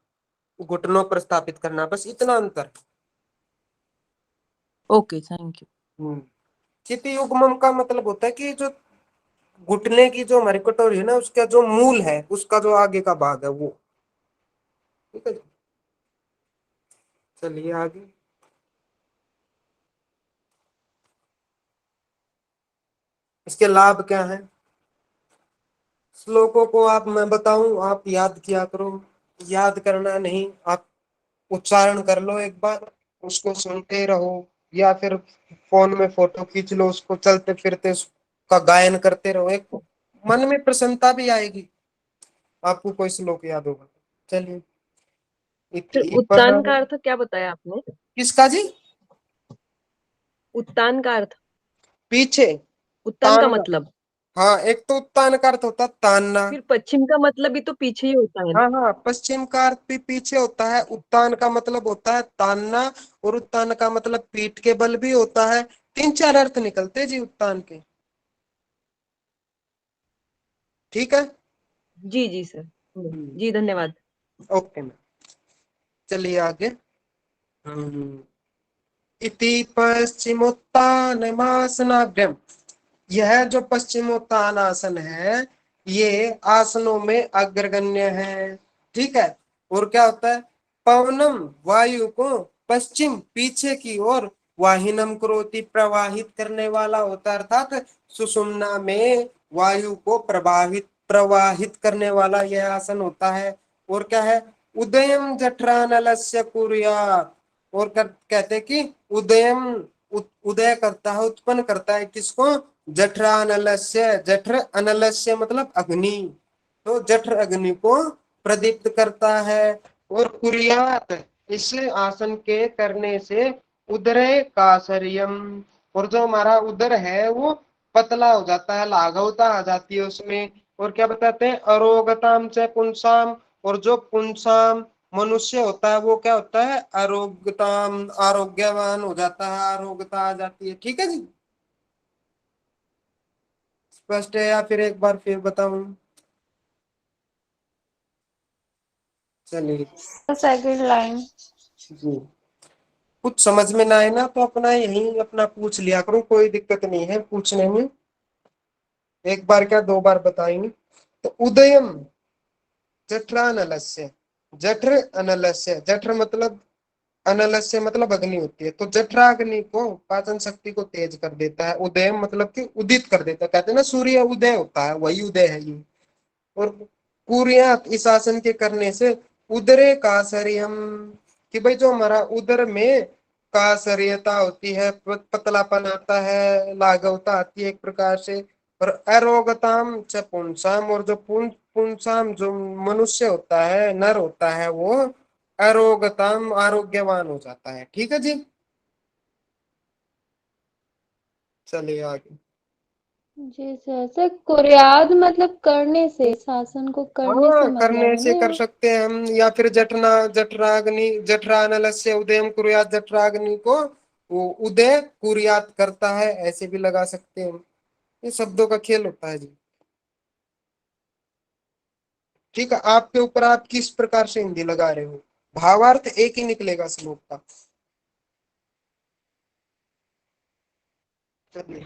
घुटनों पर स्थापित करना है, बस इतना अंतर। Okay, thank you. चिति युग्मम का मतलब होता है कि जो घुटने की जो हमारी कटोरी है ना, उसका जो मूल है, उसका जो आगे का भाग है वो, ठीक है जी। चलिए आगे। इसके लाभ क्या है? श्लोकों को आप, मैं बताऊं, आप याद किया करो। याद करना नहीं, आप उच्चारण कर लो एक बार, उसको सुनते रहो, या फिर फोन में फोटो खींच लो, उसको चलते फिरते उसका गायन करते रहो, एक मन में प्रसन्नता भी आएगी आपको, कोई श्लोक याद होगा। चलिए, सर इति उत्तान का अर्थ क्या बताया आपने? किसका जी? उत्तान का अर्थ, पीछे, उत्तान का तानना। मतलब, हाँ, एक तो उत्तान का अर्थ होता है तानना। फिर पश्चिम का मतलब भी तो पीछे ही होता है ना? हाँ हाँ, पश्चिम का अर्थ भी पीछे होता है, उत्तान का मतलब होता है तानना, और उत्तान का मतलब पीठ के बल भी होता है। तीन चार अर्थ निकलते जी उत्तान के, ठीक है। जी जी सर। जी धन्यवाद। ओके मैम, चलिए आगे। हम्म, इति पश्चिमोत्तानमासनाभ्यम, यह जो पश्चिमोत्तान आसन है, ये आसनों में अग्रगण्य है, ठीक है। और क्या होता है? पवनम, वायु को, पश्चिम पीछे की ओर, वाहिनम करोति, प्रवाहित करने वाला होता है, अर्थात सुषुम्ना में वायु को प्रवाहित करने वाला यह आसन होता है। और क्या है? उदयम जठरानलस्य कुर्यात्, और कहते कि उदयम, उदय करता है, उत्पन्न करता है, किसको? जठरानलस्य, जठर अनलस्य मतलब अग्नि, तो जठर अग्नि को प्रदीप्त करता है। और कुर्यात, इस आसन के करने से उदरे कासरियम, और जो हमारा उदर है वो पतला हो जाता है, लाघवता आ जाती है उसमें। और क्या बताते हैं? अरोगताम च पुंसाम, और जो पुंसाम मनुष्य होता है वो क्या होता है? आरोग्यताम, आरोग्यवान हो जाता है, आरोग्यता आ जाती है, ठीक है जी। स्पष्ट है या फिर एक बार फिर बताऊं? चलिए सेकंड लाइन। जी, कुछ समझ में ना आए ना तो अपना यही अपना पूछ लिया करो, कोई दिक्कत नहीं है पूछने में, एक बार क्या दो बार बताएंगे। तो उदयम जठरानलस्य, जठर अनलस्य, जठर मतलब, अनलस्य मतलब अग्नि होती है, तो जठराग्नि को, पाचन शक्ति को तेज कर देता है। उदयम मतलब कि उदित कर देता है, कहते हैं ना सूर्य उदय होता है, वही उदय है ये। और कुर्यात, इस आसन के करने से उदरे कासरियम, कि भाई जो हमारा उदर में प्रकाशरियता होती है, पतलापन आता है, लाघवता आती है एक प्रकार से। और अरोगताम च पुंसाम, और जो पुंसाम जो मनुष्य होता है, नर होता है, वो अरोगताम आरोग्यवान हो जाता है। ठीक है जी, चलिए आगे। जी सर। सर कुर्याद मतलब करने से, शासन को करने से हाँ, मतलब करने है से ना? कर सकते हैं हम, या फिर जठराग्नि, जठरानलस्य उदयम कुर्यात, जठराग्नि को वो उदय कुर्यात करता है, ऐसे भी लगा सकते हैं। ये शब्दों का खेल होता है जी। ठीक है, आपके ऊपर, आप किस प्रकार से हिंदी लगा रहे हो, भावार्थ एक ही निकलेगा श्लोक का। चलिए,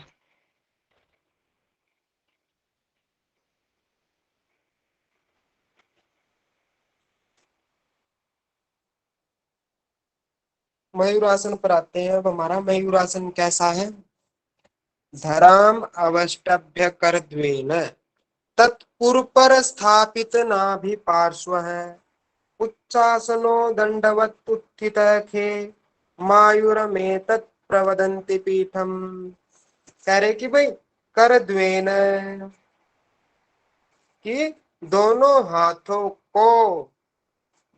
मयूरासन पर आते हैं। अब हमारा मयूरासन कैसा है? धराम अवष्टभ्य कर द्वेन तत्पुरपर स्थापित नाभि पार्श्व है, उच्चासनो दंडवत उत्थित खे मायूरमेतत् प्रवदन्ति पीठम। कह रहे कि भाई कर द्वेन, कि दोनों हाथों को,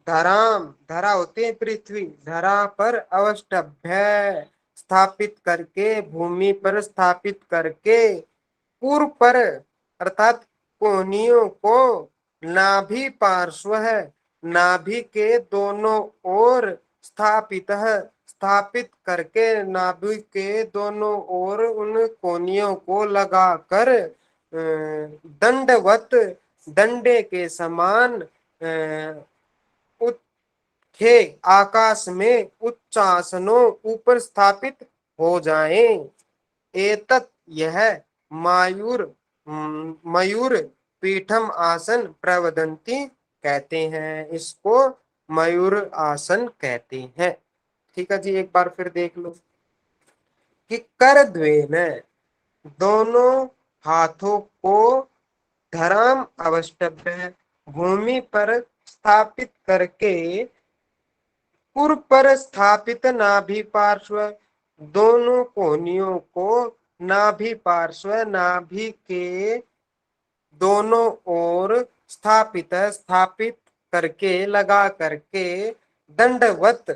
धराम, धरा होती है पृथ्वी, धरा पर अवष्टभ्य स्थापित करके, भूमि पर स्थापित करके, पूर्व पर अर्थात कोहनियों को, नाभि पार्श्व है, नाभि के दोनों ओर स्थापित है, स्थापित करके नाभि के दोनों ओर उन कोहनियों को लगाकर दंडवत, डंडे के समान उठे आकाश में उच्चासनों ऊपर स्थापित हो जाएं। एतत् यह मायूर मयूर पीठम आसन प्रवदंती कहते हैं, इसको मयूर आसन कहते हैं। ठीक है जी, एक बार फिर देख लो कि कर द्वेन, दोनों हाथों को, धराम अवष्टभ्य, भूमि पर स्थापित करके, पूर्व पर स्थापित नाभि पार्श्व, दोनों कोहनियों को नाभि पार्श्व, नाभि के दोनों ओर स्थापित, स्थापित करके, लगा करके, दंडवत,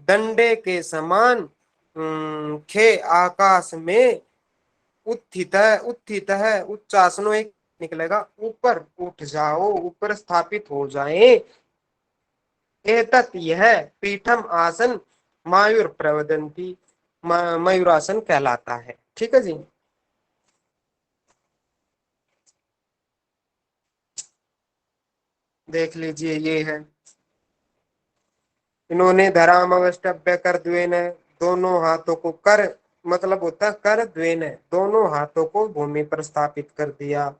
डंडे के समान, खे आकाश में, उत्थित है, उत्थित है, उच्चासनो एक निकलेगा, ऊपर उठ जाओ, ऊपर स्थापित हो जाए। एतत् यह पीठम आसन मायूर प्रवदंती, मयूरासन कहलाता है। ठीक है जी, देख लीजिए, ये है, इन्होंने धराम अवष्टभ्य कर द्वेन, दोनों हाथों को, कर मतलब होता है कर द्वेन, दोनों हाथों को भूमि पर स्थापित कर दिया।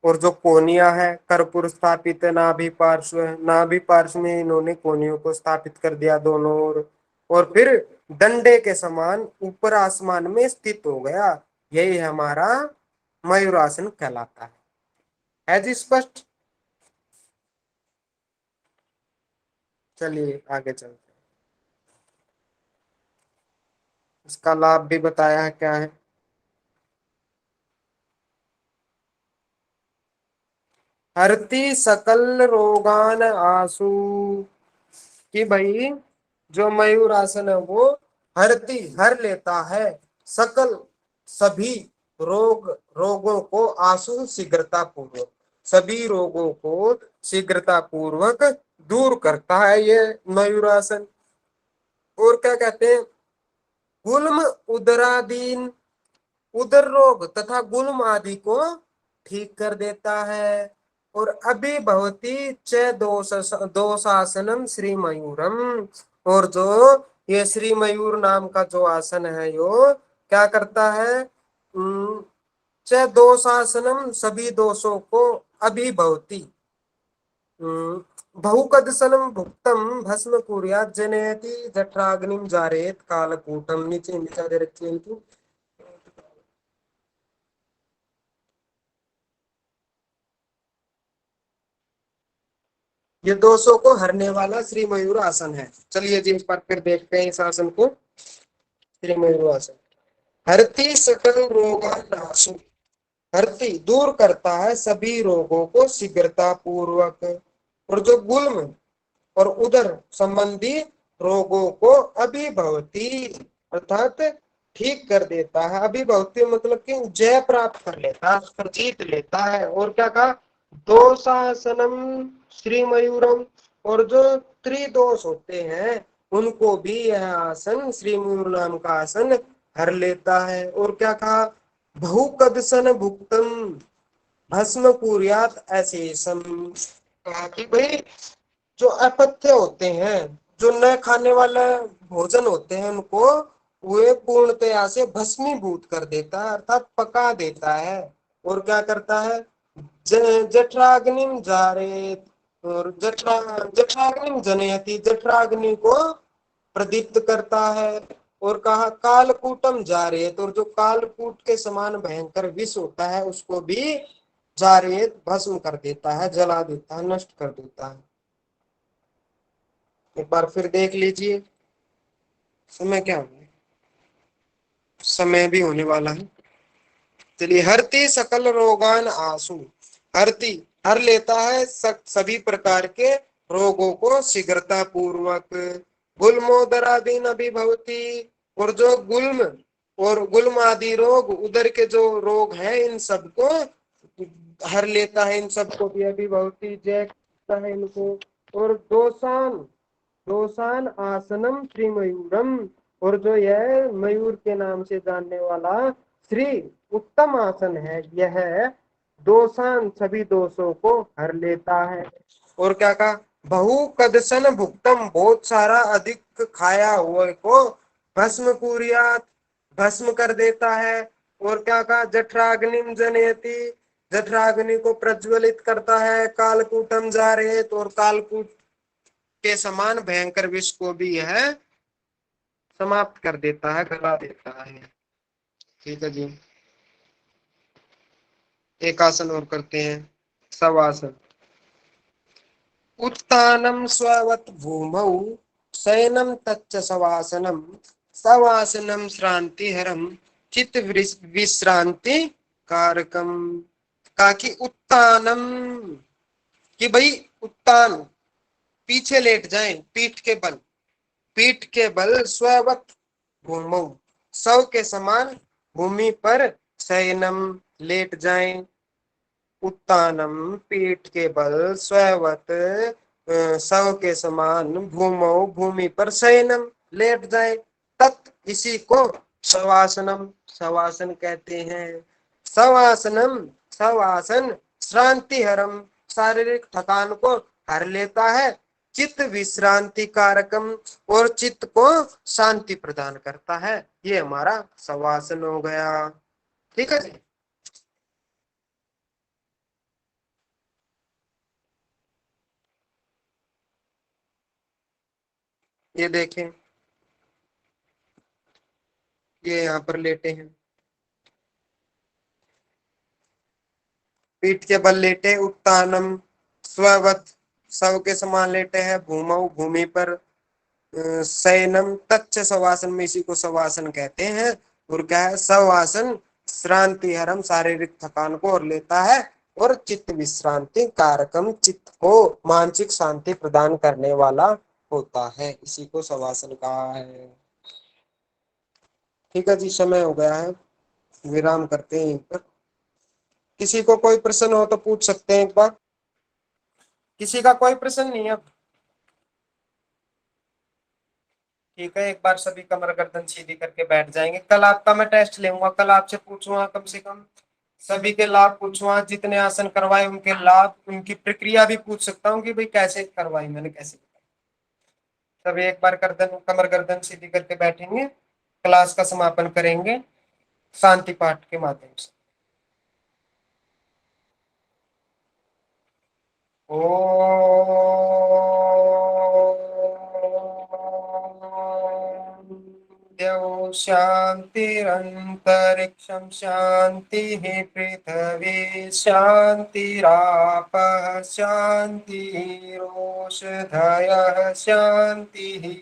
और जो कोनिया है, कर्पूर स्थापित नाभि पार्श्व, नाभि पार्श्व में इन्होंने कोनियों को स्थापित कर दिया दोनों ओर। और फिर डंडे के समान ऊपर आसमान में स्थित हो गया। यही हमारा मयूरासन कहलाता है जी स्पष्ट? चलिए आगे चलते हैं, इसका लाभ भी बताया है क्या है। हरती सकल रोगान आसु, कि भाई जो मयूर आसन है वो हरती, हर लेता है, सकल, सभी रोगों को, आसु शीघ्रता पूर्वक, सभी रोगों को शीघ्रता पूर्वक दूर करता है ये मयूरासन। और क्या कहते हैं? गुल्म उदरादीन, उदर रोग तथा गुल्म आदि को ठीक कर देता है। और अभी भवती च दोषासनम श्री मयूरम, और जो ये श्री मयूर नाम का जो आसन है, यो क्या करता है? च दोषासनम, सभी दोषों को, अभी भवती, बहुकदसनम भुक्तम भस्म कुर्यात् जनयति जठराग्निम जारेत कालकूटम। नीचे नीचा दे रखी है इनकी। ये दोषों को हरने वाला श्री मयूर आसन है। चलिए जी, इस बार फिर देखते हैं इस आसन को। श्री मयूर आसन। हरती सकल रोगानाशु, हरती दूर करता है सभी रोगों को शीघ्रता पूर्वक, और जो गुल्म और उदर संबंधी रोगों को अभिभवती अर्थात ठीक कर देता है। अभिभवती मतलब कि जय प्राप्त कर लेता है, उस पर जीत लेता है। और क्या कहा, दोषासनम श्री मयूरम, और जो त्रिदोष होते हैं उनको भी यह आसन श्री मयूर नाम का आसन हर लेता है। और क्या कहा, बहुकदसन भुक्तम भस्म कुर्यात अशेषम, कहा कि भाई जो अपथ्य होते हैं, जो न खाने वाला भोजन होते हैं, उनको वे पूर्णतया से भस्मीभूत कर देता है, अर्थात पका देता है। और क्या करता है, जठराग्निम जारेत, और जठराग्निम जनयति, जठराग्नि को प्रदीप्त करता है। और कहा कालकूटम जारेत, और जो कालकूट के समान भयंकर विष होता है उसको भी जारेत भस्म कर देता है, जला देता है, नष्ट कर देता है। एक बार फिर देख लीजिए। समय क्या होगा, समय भी होने वाला है। चलिए, हरती सकल रोगान आसु, हरती हर लेता है सभी प्रकार के रोगों को शीघ्रता पूर्वक। गुल्मोदरादीन अभिभवती, और जो गुल्म और गुल्म आदि रोग, उदर के जो रोग हैं, इन सबको हर लेता है, इन सबको भी अभिभवती जय करता है इनको। और दोषान दोषान आसनम श्री मयूरम, और जो यह मयूर के नाम से जानने वाला श्री उत्तम आसन है, यह दोषान सभी दोषों को हर लेता है। और क्या कहा, बहु कदसन भुक्तम, बहुत सारा अधिक खाया हुए को भस्म कुर्यात, भस्म कर देता है। और क्या कहा, जठराग्निम जनयति, जठराग्नि को प्रज्वलित करता है। कालकूटम जारेत, और कालकूट के समान भयंकर विष को भी यह समाप्त कर देता है, गला देता है। ठीक है जी, एक आसन और करते हैं, शवासन। उत्थानम स्ववत भूमौ शयनम तच्च शवासनम, शवासनम श्रांतिहरम चित्त विश्रांति कारकम। का कि उत्थानम, कि भाई उत्थान पीछे लेट जाएं, पीठ के बल स्ववत भूमौ, सव के समान भूमि पर शयनम लेट जाएं। उत्तानम पीठ के बल स्ववत सव के समान भूमौ भूमि पर शयनम लेट जाए। तत् इसी को शवासनम शवासन कहते हैं। शवासनम शवासन श्रांतिहरम शारीरिक थकान को हर लेता है। चित्त विश्रांति कारकम, और चित्त को शांति प्रदान करता है। ये हमारा शवासन हो गया। ठीक है जी। ये देखें, ये यहाँ पर लेटे हैं, पीठ के बल लेटे। उत्तानम स्ववत सव के समान लेटे हैं। भूमौ भूमि पर। शयनम तच्च शवासन में इसी को शवासन कहते हैं। और क्या है, शवासन श्रांति हरम शारीरिक थकान को और लेता है। और चित्त विश्रांति कारकम चित्त को मानसिक शांति प्रदान करने वाला होता है, इसी को शवासन कहा है। ठीक है जी, समय हो गया है, विराम करते हैं यहीं पर। किसी को कोई प्रश्न हो तो पूछ सकते हैं एक बार। किसी का कोई प्रश्न नहीं है? ठीक है, एक बार सभी कमर गर्दन सीधी करके बैठ जाएंगे। कल आपका मैं टेस्ट लूंगा, कल आपसे पूछूंगा, कम से कम सभी के लाभ पूछूंगा, जितने आसन करवाए उनके लाभ, उनकी प्रक्रिया भी पूछ सकता हूँ कि भाई कैसे करवाई मैंने, कैसे। सभी एक बार कमर गर्दन सीधी करके बैठेंगे, क्लास का समापन करेंगे शांति पाठ के माध्यम से। ओ शान्त्यौ शान्तिरन्तरिक्षं शान्तिः पृथिवी शान्तिरापः शान्तिरोषधयः शान्तिः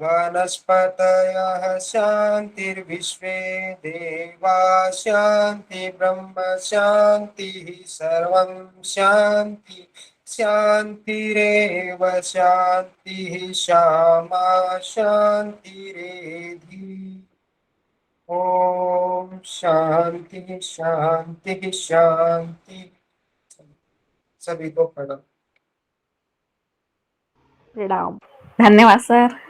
वनस्पतयः शान्तिर्विश्वे देवा शान्ति ब्रह्म शान्तिः सर्वं शान्ति शान्तिरेव शान्तिः श्यामा शान्तिरेधि ॐ शान्तिः शान्तिः शान्ति। सभी को प्रणाम। प्रणाम। धन्यवाद सर।